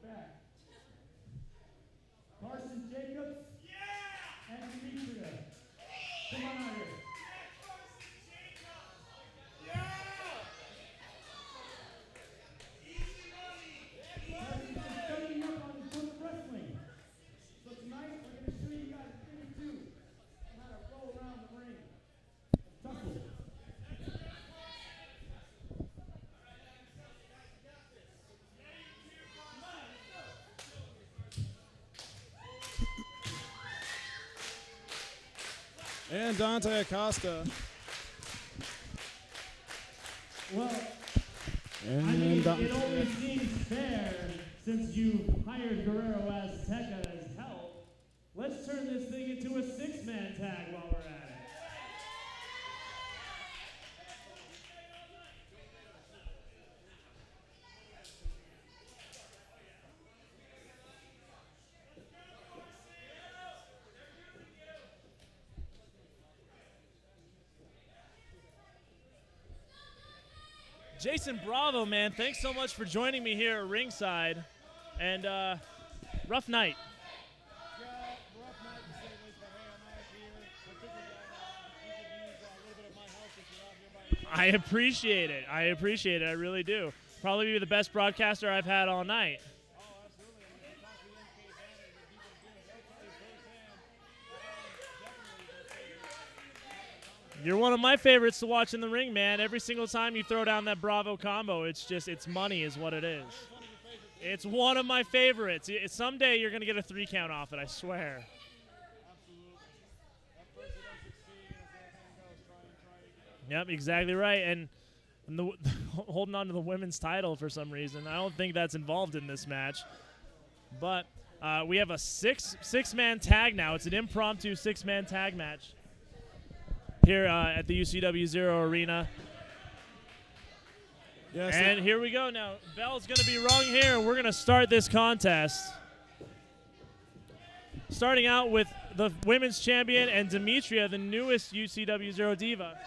back. Come on out here. Studying up on the sport of wrestling. So tonight we're going to show you guys a thing or two on how to roll around the ring. Tussle. And Dante Acosta. Well, I And mean, it only seems fair since you hired Guerrero Azteca as help. Let's turn this thing into a 6-man tag while we're at it. Jayson, bravo, man. Thanks so much for joining me here at ringside. And rough night. Yeah, rough night to say the least, but hey, I'm out here. I figured you could use a little bit of my help if you're out here by yourself. I appreciate it. I appreciate it. I really do. Probably be the best broadcaster I've had all night. Oh, absolutely. I mean, I talked to MK Banner and the Deacon, they'll tell you firsthand. You're one of my favorites to watch in the ring, man. Every single time you throw down that Bravo combo, it's money is what it is. It's one of my favorites. Someday you're going to get a 3 count off it, I swear. Absolutely. At first you don't succeed, as everything goes, try again. Yep, exactly right. And the, holding on to the women's title for some reason. I don't think that's involved in this match. But we have a six-man tag now. It's an impromptu 6-man tag match here at the UCW Zero Arena. Yes, And here we go now. Bell's going to be rung here. We're going to start this contest. Starting out with the women's champion and Demetria, the newest UCW Zero diva.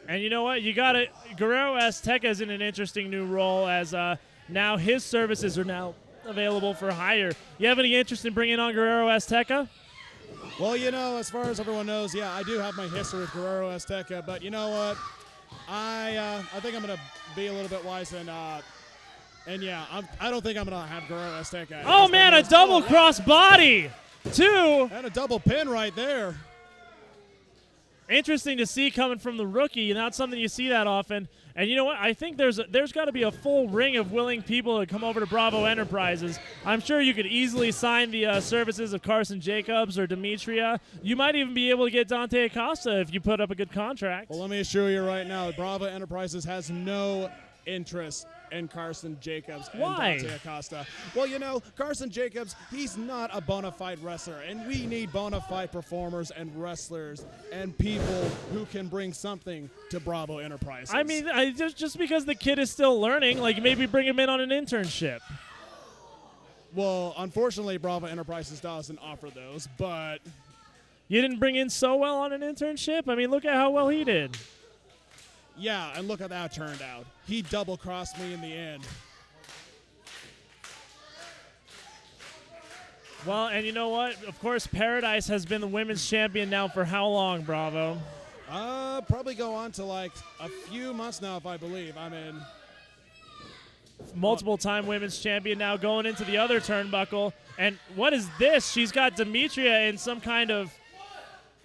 And you know what? You got it. Guerrero Azteca is in an interesting new role as now his services are now available for hire. You have any interest in bringing on Guerrero Azteca? Well, you know, as far as everyone knows, yeah, I do have my history with Guerrero Azteca, but you know what? I think I'm gonna be a little bit wise and yeah, I don't think I'm gonna have Guerrero Azteca. Oh man, a double cross body, 2. And a double pin right there. Interesting to see coming from the rookie. Not something you see that often. And you know what? I think there's got to be a full ring of willing people to come over to Bravo Enterprises. I'm sure you could easily sign the services of Karson Jacobs or Demetria. You might even be able to get Dante Acosta if you put up a good contract. Well, let me assure you right now, Bravo Enterprises has no interest in Karson Jacobs and Why? Dante Acosta. Well, you know, Karson Jacobs, he's not a bona fide wrestler, and we need bona fide performers and wrestlers and people who can bring something to Bravo Enterprises. I mean, just because the kid is still learning, like maybe bring him in on an internship. well, unfortunately, Bravo Enterprises doesn't offer those, but You didn't bring in SoWell on an internship? I mean, look at how well he did. yeah, and look how that turned out. He double-crossed me in the end. Well, and you know what? Of course, Paradise has been the women's champion now for how long, Bravo? Probably go on to like a few months now, if I believe. I mean, Multiple-time women's champion now going into the other turnbuckle. And what is this? She's got Demetria in some kind of...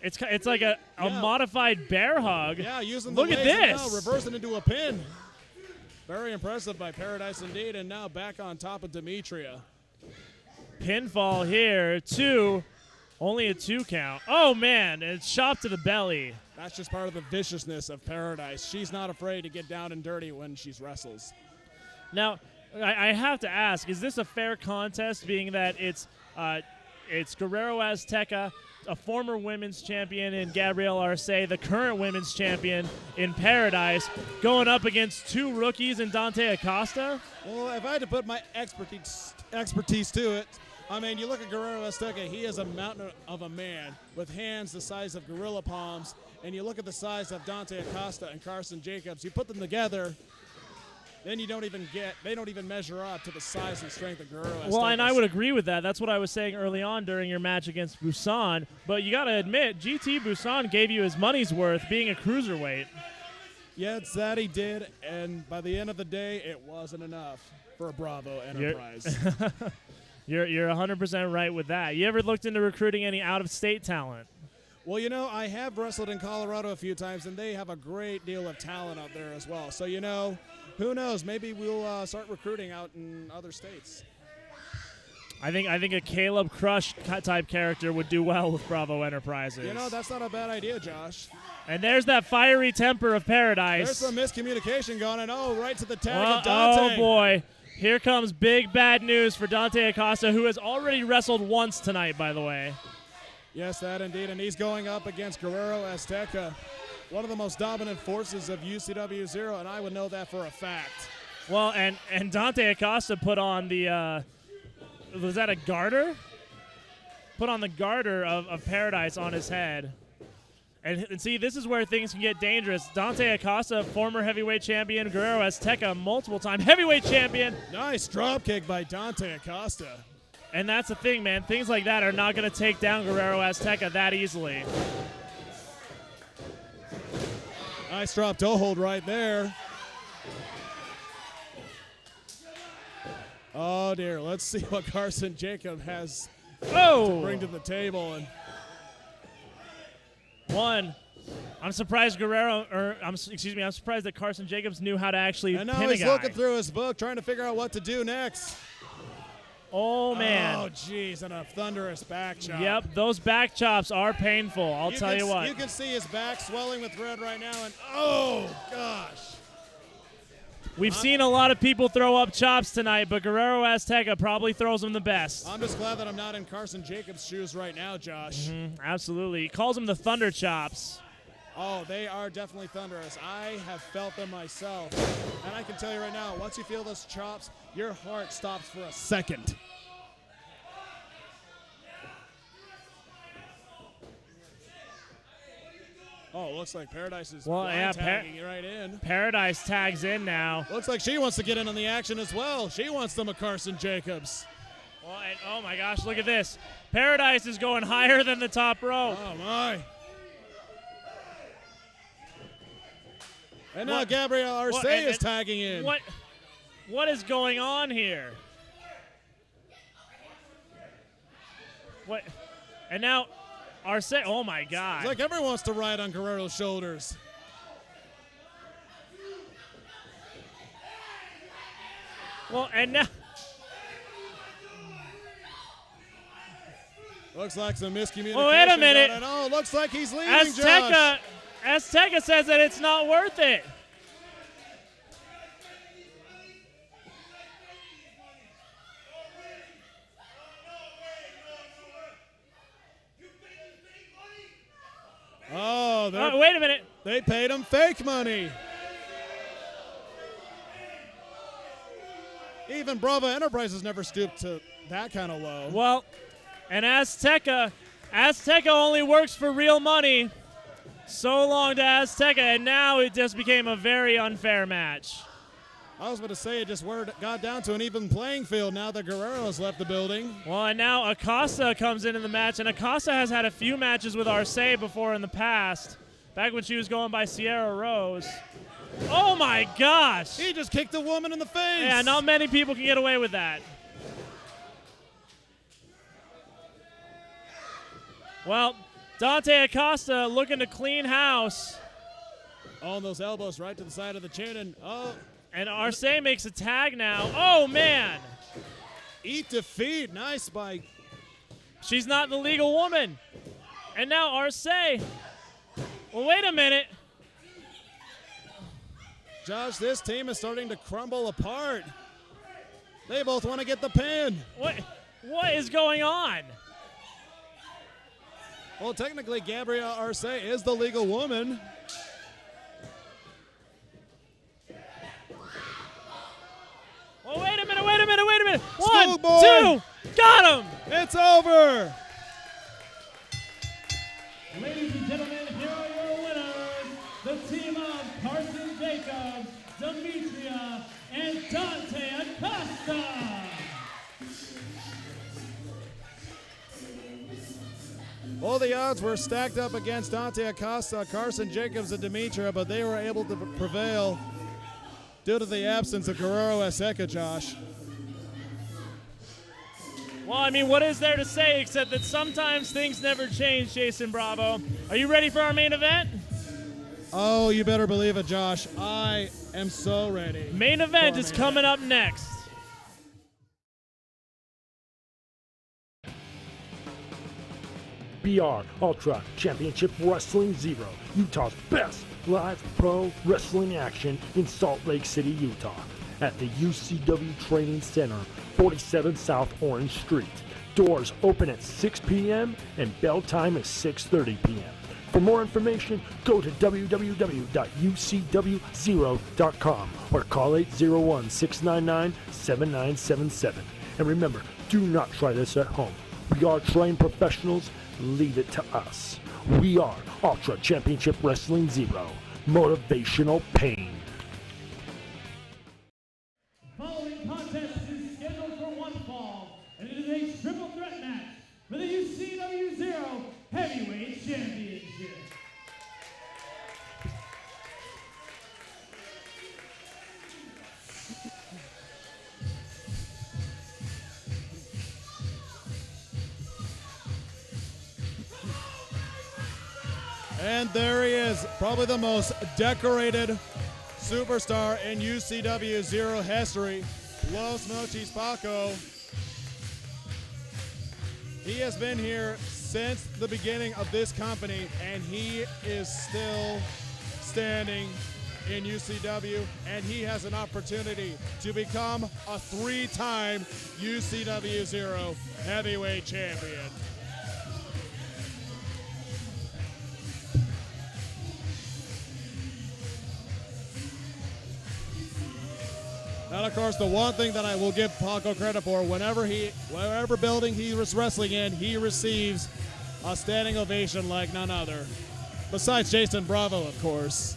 It's like a Yeah. modified bear hug. yeah, using Look the at legs and this. now reversing into a pin. Very impressive by Paradise indeed, and now back on top of Demetria. Pinfall here. 2. Only a 2 count. Oh, man. And it's chopped to the belly. That's just part of the viciousness of Paradise. She's not afraid to get down and dirty when she wrestles. Now, I have to ask, is this a fair contest, being that it's Guerrero Azteca, a former women's champion in Gabrielle Arce, the current women's champion in Paradise, going up against 2 rookies in Dante Acosta? Well, if I had to put my expertise to it, I mean, you look at Guerrero Azteca, he is a mountain of a man with hands the size of gorilla palms, and you look at the size of Dante Acosta and Karson Jacobs, you put them together, then they don't even measure up to the size and strength of Guerrero. Well, and I would agree with that. That's what I was saying early on during your match against Busan. But you got to admit, GT Busan gave you his money's worth being a cruiserweight. Yeah, it's that he did, and by the end of the day, it wasn't enough for a Bravo Enterprise. You're 100% right with that. You ever looked into recruiting any out-of-state talent? Well, you know, I have wrestled in Colorado a few times, and they have a great deal of talent out there as well. So, you know, who knows? Maybe we'll start recruiting out in other states. I think a Caleb Crush type character would do well with Bravo Enterprises. You know, that's not a bad idea, Josh. And there's that fiery temper of Paradise. There's some miscommunication going on. Right to the tag of Dante. Oh, boy. Here comes big bad news for Dante Acosta, who has already wrestled once tonight, by the way. Yes, that indeed. And he's going up against Guerrero Azteca, one of the most dominant forces of UCW Zero, and I would know that for a fact. Well, and Dante Acosta put on the, was that a garter? Put on the garter of Paradise on his head. And see, this is where things can get dangerous. Dante Acosta, former heavyweight champion. Guerrero Azteca, multiple-time heavyweight champion. Nice drop kick by Dante Acosta. And that's the thing, man. Things like that are not going to take down Guerrero Azteca that easily. Nice drop toe hold right there. Oh, dear. Let's see what Karson Jacob has to bring to the table. And I'm surprised I'm surprised that Karson Jacobs knew how to actually and now pin a he's guy. looking through his book, trying to figure out what to do next. Oh, man. Oh, jeez, and a thunderous back chop. Yep, those back chops are painful, I'll tell you what. You can see his back swelling with red right now, and oh, gosh. We've seen a lot of people throw up chops tonight, but Guerrero Azteca probably throws them the best. I'm just glad that I'm not in Karson Jacobs' shoes right now, Josh. Absolutely. He calls them the thunder chops. Oh, they are definitely thunderous. I have felt them myself. And I can tell you right now, once you feel those chops, your heart stops for a second. Oh, looks like Paradise is tagging right in. Paradise tags in now. Looks like she wants to get in on the action as well. She wants them a Karson Jacobs. Well, and oh my gosh, look at this. Paradise is going higher than the top rope. Oh, my. And now Gabrielle Arce is tagging in. What is going on here? What? And now Arce, oh my God. It's like everyone wants to ride on Guerrero's shoulders. Well, and now. Looks like some miscommunication. Oh, wait a minute. Oh, looks like he's leaving, Josh. Azteca says that it's not worth it. Oh, wait a minute. They paid him fake money. Even Bravo Enterprises never stooped to that kind of low. Well, and Azteca only works for real money. So long to Azteca, and now it just became a very unfair match. I was about to say it just got down to an even playing field now that Guerrero has left the building. Well, and now Acosta comes into the match, and Acosta has had a few matches with Arce before in the past, back when she was going by Sierra Rose. Oh, my gosh. He just kicked a woman in the face. Yeah, not many people can get away with that. Well, Dante Acosta looking to clean house. Oh, and those elbows right to the side of the chin. And Arce makes a tag now. Oh, man. Eat defeat. Nice by. She's not the legal woman. And now Arce. Well, wait a minute. Josh, this team is starting to crumble apart. They both want to get the pin. What is going on? Well, technically, Gabrielle Arce is the legal woman. Oh, wait a minute. 1, Schoolboy. 2, got him. It's over. Ladies and gentlemen, here are your winners, the team of Karson Jacobs, Demetria, and Dante Acosta. All the odds were stacked up against Dante Acosta, Karson, Jacobs, and Demetria, but they were able to prevail due to the absence of Guerrero Azteca, Josh. Well, I mean, what is there to say except that sometimes things never change, Jayson Bravo. Are you ready for our main event? Oh, you better believe it, Josh. I am so ready. Main event is coming up next. BR Ultra Championship Wrestling Zero, Utah's best live pro wrestling action in Salt Lake City, Utah, at the UCW Training Center, 47 South Orange Street. Doors open at 6 p.m. and bell time is 6:30 p.m. For more information, go to www.ucwzero.com or call 801-699-7977. And remember, do not try this at home. We are trained professionals. Leave it to us. We are Ultra Championship Wrestling Zero. Motivational pain. Following contest is scheduled for one fall, and it is a triple threat match for the UCW Zero Heavyweight Championship. And there he is, probably the most decorated superstar in UCW Zero history, Los Mochi's Paco. He has been here since the beginning of this company, and he is still standing in UCW, and he has an opportunity to become a 3-time UCW Zero heavyweight champion. And of course, the one thing that I will give Paco credit for, wherever building he was wrestling in, he receives a standing ovation like none other. Besides Jayson Bravo, of course.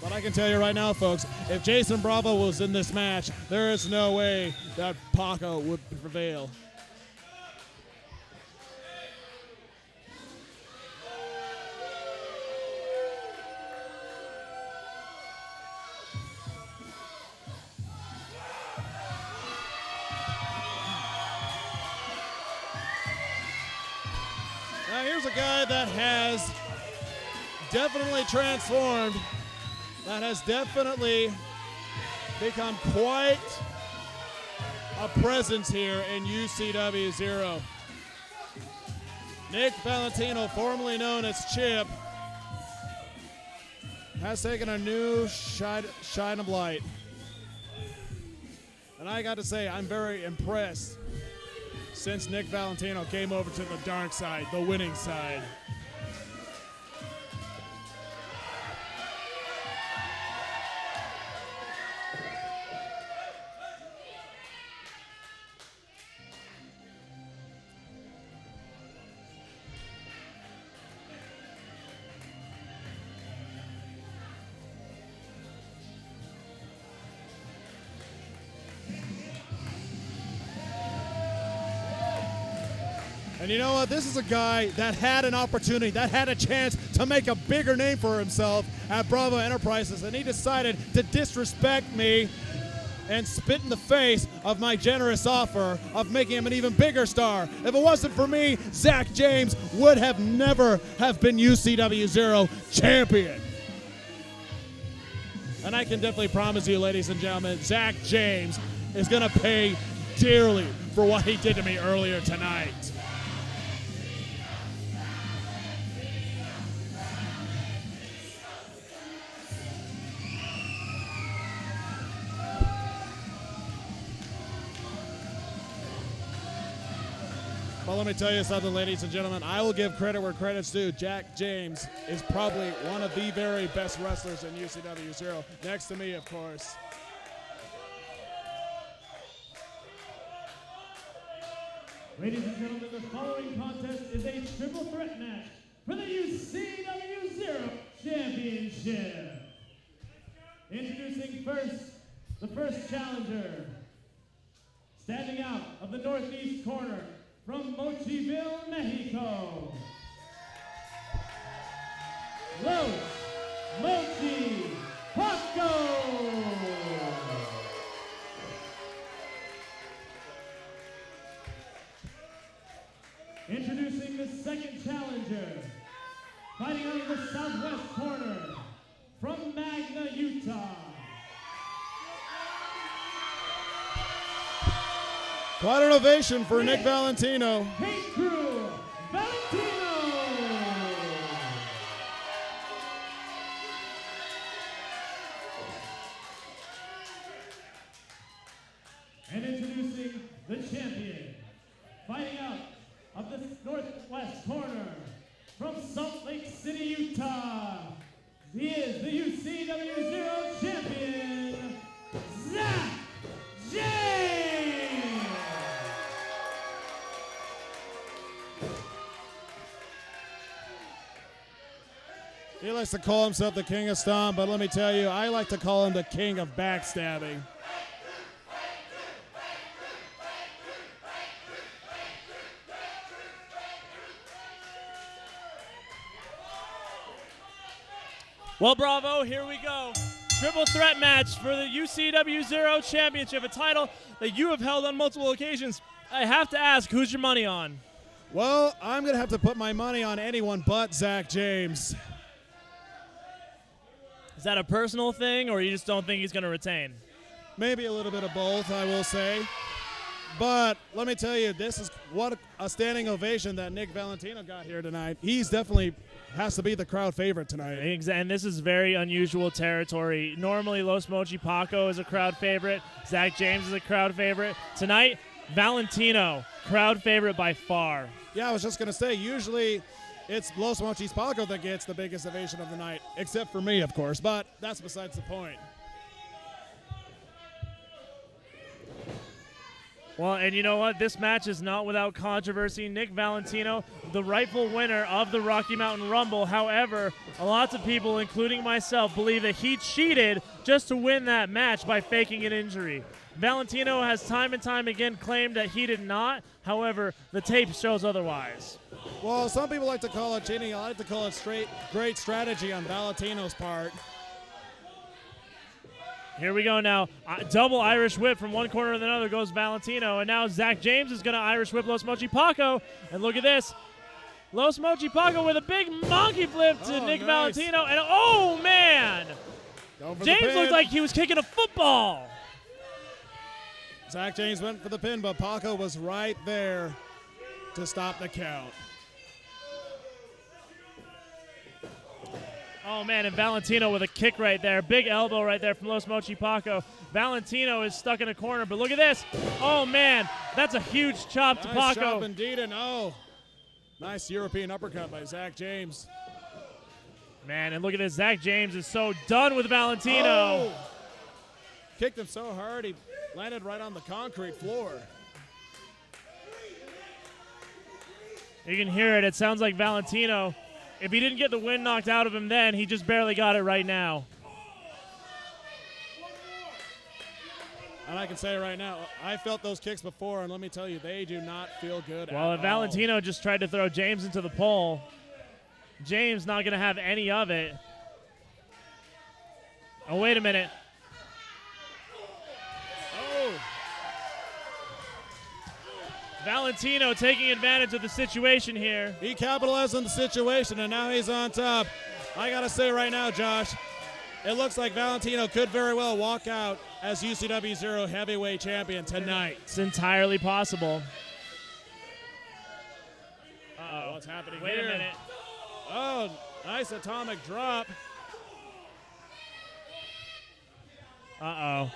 But I can tell you right now, folks, if Jayson Bravo was in this match, there is no way that Paco would prevail. Now here's a guy that has definitely transformed, that has definitely become quite a presence here in UCW Zero. Nick Valentino, formerly known as Chip, has taken a new shine of light. And I got to say, I'm very impressed since Nick Valentino came over to the dark side, the winning side. And you know what? This is a guy that had an opportunity, that had a chance to make a bigger name for himself at Bravo Enterprises, and he decided to disrespect me and spit in the face of my generous offer of making him an even bigger star. If it wasn't for me, Zack James would have never have been UCW Zero champion. And I can definitely promise you, ladies and gentlemen, Zack James is going to pay dearly for what he did to me earlier tonight. Well, let me tell you something, ladies and gentlemen. I will give credit where credit's due. Zack James is probably one of the very best wrestlers in UCW Zero. Next to me, of course. Ladies and gentlemen, the following contest is a triple threat match for the UCW Zero Championship. Introducing first, the first challenger. Standing out of the northeast corner from Mochiville, Mexico. Los Mochi Paco. Introducing the second challenger, fighting out of the southwest corner, from Magna, Utah. Quite an ovation for Nick Valentino. Hate Crew Valentino. And introducing the champion, fighting out of the northwest corner, from Salt Lake City, Utah, he is the UCW Zero champion, Zack James! He likes to call himself the King of Stomp, but let me tell you, I like to call him the King of Backstabbing. Well, bravo, here we go. Triple threat match for the UCW Zero Championship, a title that you have held on multiple occasions. I have to ask, who's your money on? Well, I'm going to have to put my money on anyone but Zack James. Is that a personal thing, or you just don't think he's going to retain? Maybe a little bit of both, I will say. But let me tell you, this is what a standing ovation that Nick Valentino got here tonight. He's definitely has to be the crowd favorite tonight. And this is very unusual territory. Normally, Los Mochi Paco is a crowd favorite. Zack James is a crowd favorite. Tonight, Valentino, crowd favorite by far. Yeah, I was just going to say, usually it's Los Mochis Paco that gets the biggest ovation of the night, except for me, of course, but that's besides the point. Well, and you know what? This match is not without controversy. Nick Valentino, the rightful winner of the Rocky Mountain Rumble. However, lots of people, including myself, believe that he cheated just to win that match by faking an injury. Valentino has time and time again claimed that he did not. However, the tape shows otherwise. Well, some people like to call it cheating. I like to call it great strategy on Valentino's part. Here we go now. Double Irish whip from one corner to the other goes Valentino. And now Zack James is going to Irish whip Los Mochi Paco. And look at this. Los Mochi Paco with a big monkey flip to Nick Valentino. And oh, man. James looked like he was kicking a football. Zack James went for the pin, but Paco was right there to stop the count. Oh, man, and Valentino with a kick right there. Big elbow right there from Los Mochi Paco. Valentino is stuck in a corner, but look at this. Oh, man, that's a huge chop to Paco. Nice chop indeed, and oh, nice European uppercut by Zack James. Man, and look at this. Zack James is so done with Valentino. Oh. Kicked him so hard, he landed right on the concrete floor. You can hear it. It sounds like Valentino, if he didn't get the wind knocked out of him then, he just barely got it right now. And I can say right now, I felt those kicks before, and let me tell you, they do not feel good Well, if Valentino just tried to throw James into the pole, James not going to have any of it. Oh, wait a minute. Oh. Valentino taking advantage of the situation here. He capitalized on the situation, and now he's on top. I got to say right now, Josh, it looks like Valentino could very well walk out as UCW Zero Heavyweight Champion tonight. It's entirely possible. Uh-oh, what's happening Wait here? a minute. Oh, nice atomic drop. Uh-oh.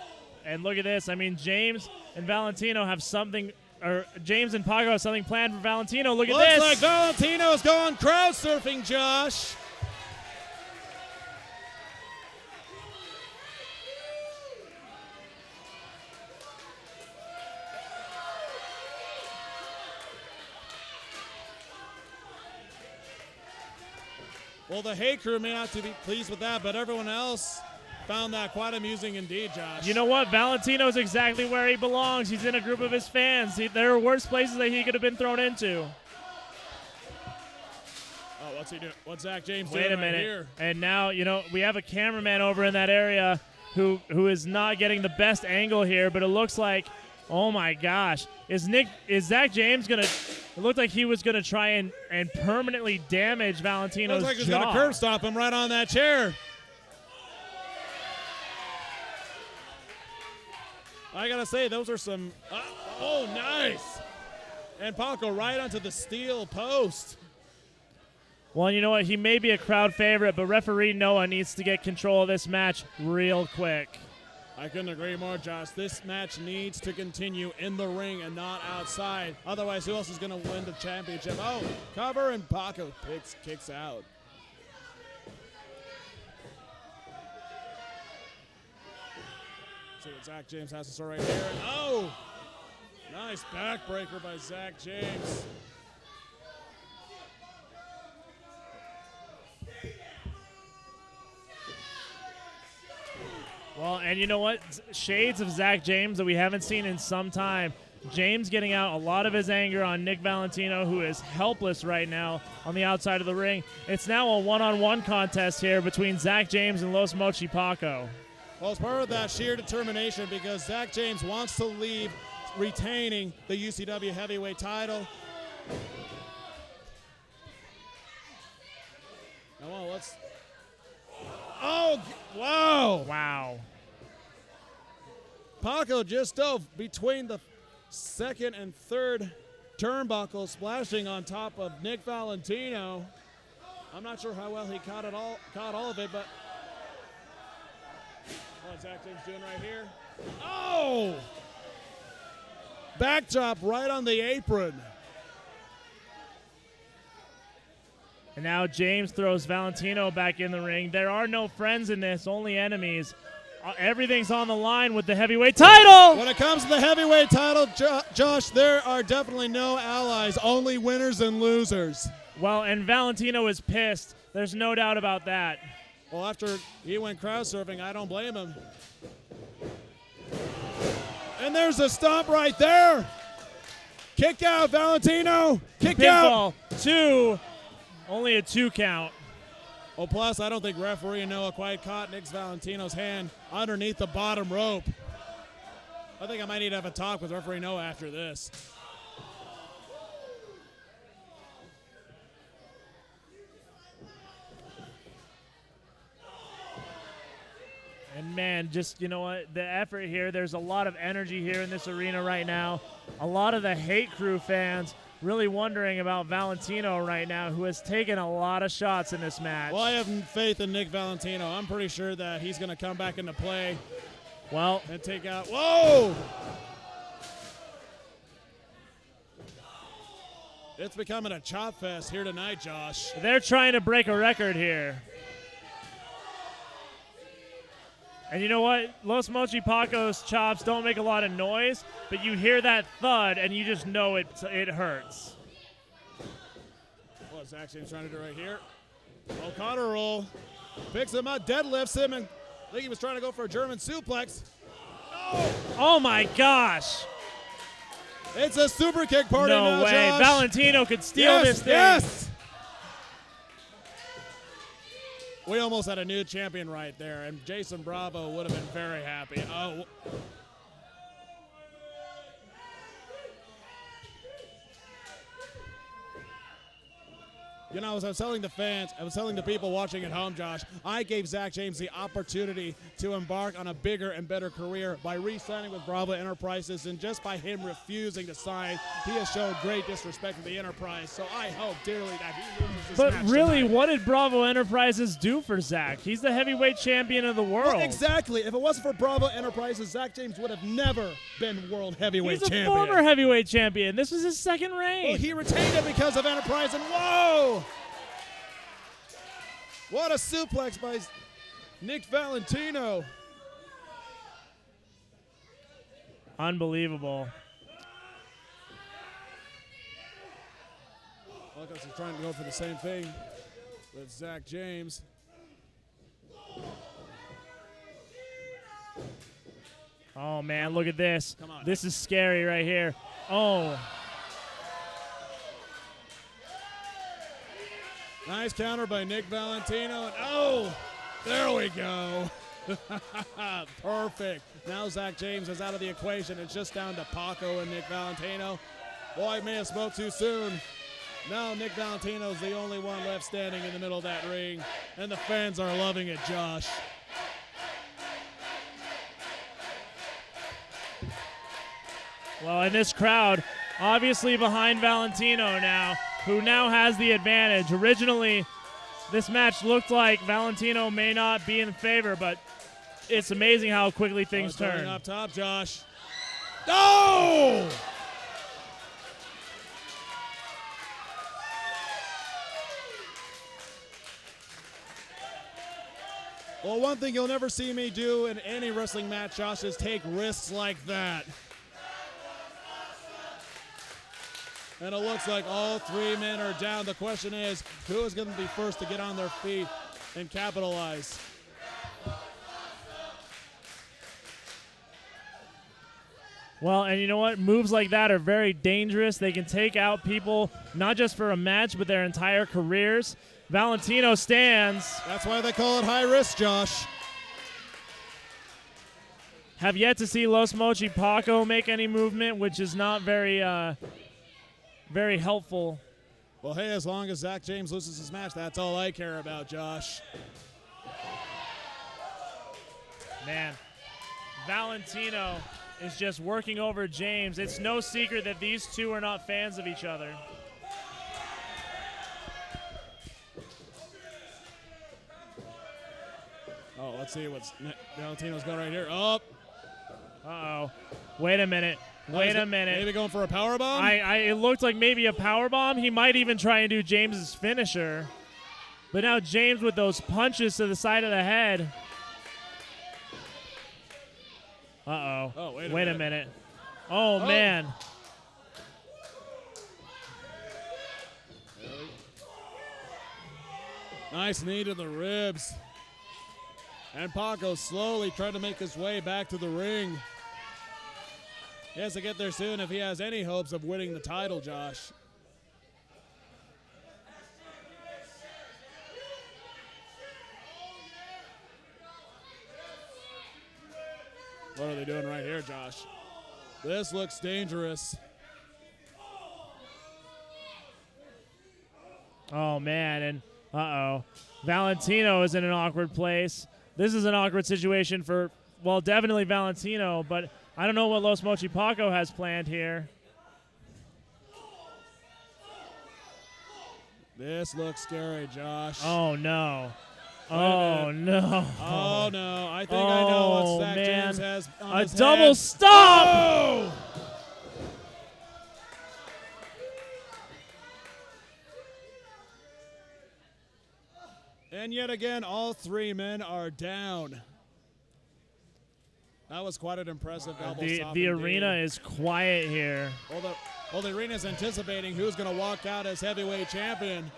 And look at this. I mean, James and Valentino have something, or James and Paco have something planned for Valentino. Look at this. Looks like Valentino's going crowd surfing, Josh. Well, the Hey Crew may not be pleased with that, but everyone else found that quite amusing indeed, Josh. You know what? Valentino's exactly where he belongs. He's in a group of his fans. There are worse places that he could have been thrown into. Oh, what's he doing? What's Zack James Wait doing a minute. right here? And now, we have a cameraman over in that area who is not getting the best angle here, but it looks like, oh my gosh. Is Zack James going to, it looked like he was going to try and permanently damage Valentino's Looks like he's jaw. going to curb stop him right on that chair. I got to say, those are some, oh, nice. And Paco right onto the steel post. Well, you know what? He may be a crowd favorite, but referee Noah needs to get control of this match real quick. I couldn't agree more, Josh. This match needs to continue in the ring and not outside. Otherwise, who else is going to win the championship? Oh, cover, and Paco kicks out. See what Zack James has to say right here. And oh, nice backbreaker by Zack James. Well, and you know what? Shades of Zack James that we haven't seen in some time. James getting out a lot of his anger on Nick Valentino, who is helpless right now on the outside of the ring. It's now a one-on-one contest here between Zack James and Los Mochi Paco. Well, it's part of that sheer determination because Zack James wants to leave retaining the UCW heavyweight title. Now, let's... Oh, wow. Wow. Paco just dove between the second and third turnbuckle, splashing on top of Nick Valentino. I'm not sure how well he caught all of it, but what's Zack James doing right here? Oh! Backdrop right on the apron. And now James throws Valentino back in the ring. There are no friends in this, only enemies. Everything's on the line with the heavyweight title. When it comes to the heavyweight title, Josh, there are definitely no allies, only winners and losers. Well, and Valentino is pissed. There's no doubt about that. Well, after he went crowd surfing, I don't blame him. And there's a stomp right there. Kick out, Valentino. Kick out. Pinfall, 2. Only a 2 count. Oh, plus, I don't think referee Noah quite caught Nick Valentino's hand underneath the bottom rope. I think I might need to have a talk with referee Noah after this. And man, just, you know what, the effort here, there's a lot of energy here in this arena right now. A lot of the Hate Crew fans really wondering about Valentino right now, who has taken a lot of shots in this match. Well, I have faith in Nick Valentino. I'm pretty sure that he's going to come back into play. Well, and take out, whoa! It's becoming a chop fest here tonight, Josh. They're trying to break a record here. And you know what? Los Mochi Paco's chops don't make a lot of noise, but you hear that thud and you just know it hurts. What's Zack James trying to do right here? Okada roll. Picks him up, deadlifts him, and I think he was trying to go for a German suplex. Oh! Oh my gosh! It's a super kick party now, No way. Josh. Valentino could steal this thing. Yes! We almost had a new champion right there, and Jason Bravo would have been very happy. Oh. You know, as I was telling the fans, I was telling the people watching at home, Josh, I gave Zack James the opportunity to embark on a bigger and better career by re-signing with Bravo Enterprises, and just by him refusing to sign, he has shown great disrespect to the Enterprise, so I hope dearly that he loses this But match really, tonight. what did Bravo Enterprises do for Zack? He's the heavyweight champion of the world. Well, exactly. If it wasn't for Bravo Enterprises, Zack James would have never been world heavyweight He's a champion. former heavyweight champion. This was his second reign. Well, he retained it because of Enterprise, and whoa! What a suplex by Nick Valentino. Unbelievable. Well, I guess he's trying to go for the same thing. with Zack James. Oh, man, look at this. Come on. This is scary right here. Oh. Nice counter by Nick Valentino. And oh, there we go. Perfect. Now Zack James is out of the equation. It's just down to Paco and Nick Valentino. Boy, I may have spoke too soon. Now Nick Valentino's the only one left standing in the middle of that ring, and the fans are loving it, Josh. Well, in this crowd, obviously behind Valentino now, who now has the advantage. Originally, this match looked like Valentino may not be in favor, but it's amazing how quickly things turn. Up top, Josh. No! Well, one thing you'll never see me do in any wrestling match, Josh, is take risks like that. And it looks like all three men are down. The question is, who is going to be first to get on their feet and capitalize? Well, and you know what? Moves like that are very dangerous. They can take out people, not just for a match, but their entire careers. Valentino stands. That's why they call it high risk, Josh. Have yet to see Los Mochi Paco make any movement, which is not very helpful. Well, hey, as long as Zack James loses his match, that's all I care about, Josh. Man, Valentino is just working over James. It's no secret that these two are not fans of each other. Oh, let's see what's Valentino's got right here. Oh. Uh-oh. Wait a minute. Wait a minute. Maybe going for a powerbomb? It looked like maybe a powerbomb. He might even try and do James's finisher. But now James with those punches to the side of the head. Uh-oh. Oh, wait a minute. Oh, man. Nice knee to the ribs. And Paco slowly trying to make his way back to the ring. He has to get there soon if he has any hopes of winning the title, Josh. What are they doing right here, Josh? This looks dangerous. Oh, man, and uh-oh. Valentino is in an awkward place. This is an awkward situation for, well, definitely Valentino, but I don't know what Los Mochi Paco has planned here. This looks scary, Josh. Oh, no. Oh, no. Oh, no. I think I know what Zack James has on his double head. stop! Oh! And yet again, all three men are down. That was quite an impressive double stop. The arena is quiet here. Well, the arena is anticipating who's going to walk out as heavyweight champion.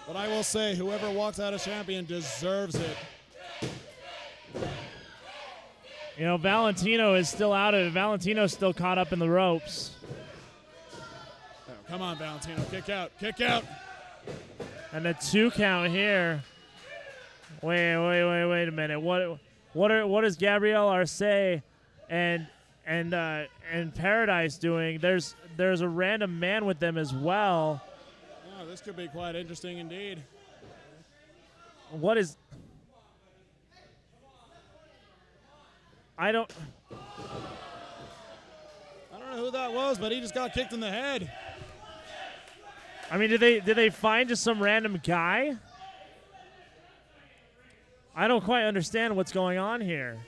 But I will say, whoever walks out as champion deserves it. You know, Valentino is still out of it. Valentino's still caught up in the ropes. Oh, come on, Valentino. Kick out. Kick out. And a 2 count here. Wait a minute. What is Gabrielle Arce and Paradise doing? There's a random man with them as well. Oh, this could be quite interesting indeed. What is? I don't know who that was, but he just got kicked in the head. I mean, did they find just some random guy? I don't quite understand what's going on here.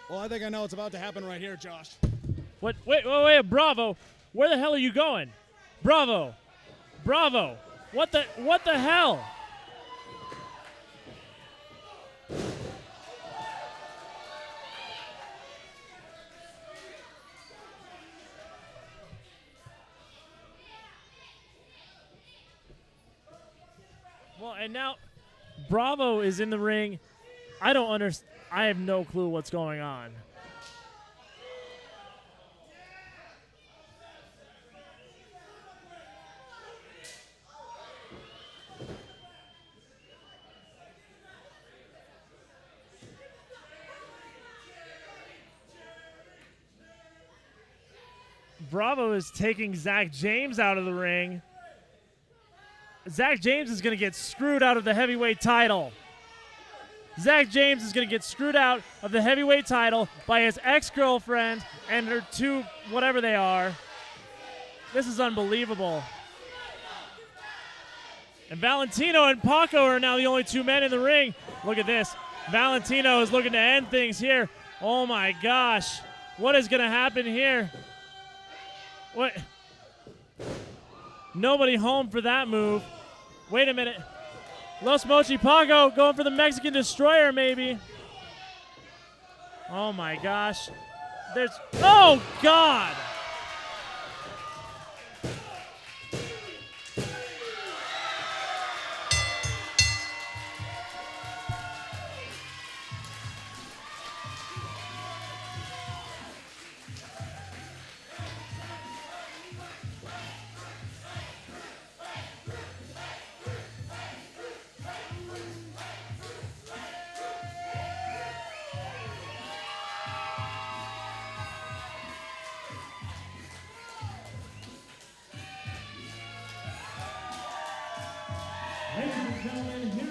Well, I think I know what's about to happen right here, Josh. What? Wait, Bravo. Where the hell are you going? Bravo. What the hell? Well, and now Bravo is in the ring. I don't understand. I have no clue what's going on. Bravo is taking Zack James out of the ring. Zack James is going to get screwed out of the heavyweight title. Zack James is going to get screwed out of the heavyweight title by his ex-girlfriend and her two, whatever they are. This is unbelievable. And Valentino and Paco are now the only two men in the ring. Look at this. Valentino is looking to end things here. Oh my gosh. What is going to happen here? What? Nobody home for that move. Wait a minute. Los Mochi Paco going for the Mexican Destroyer, maybe. Oh my gosh. There's. Oh God! Ladies and gentlemen, here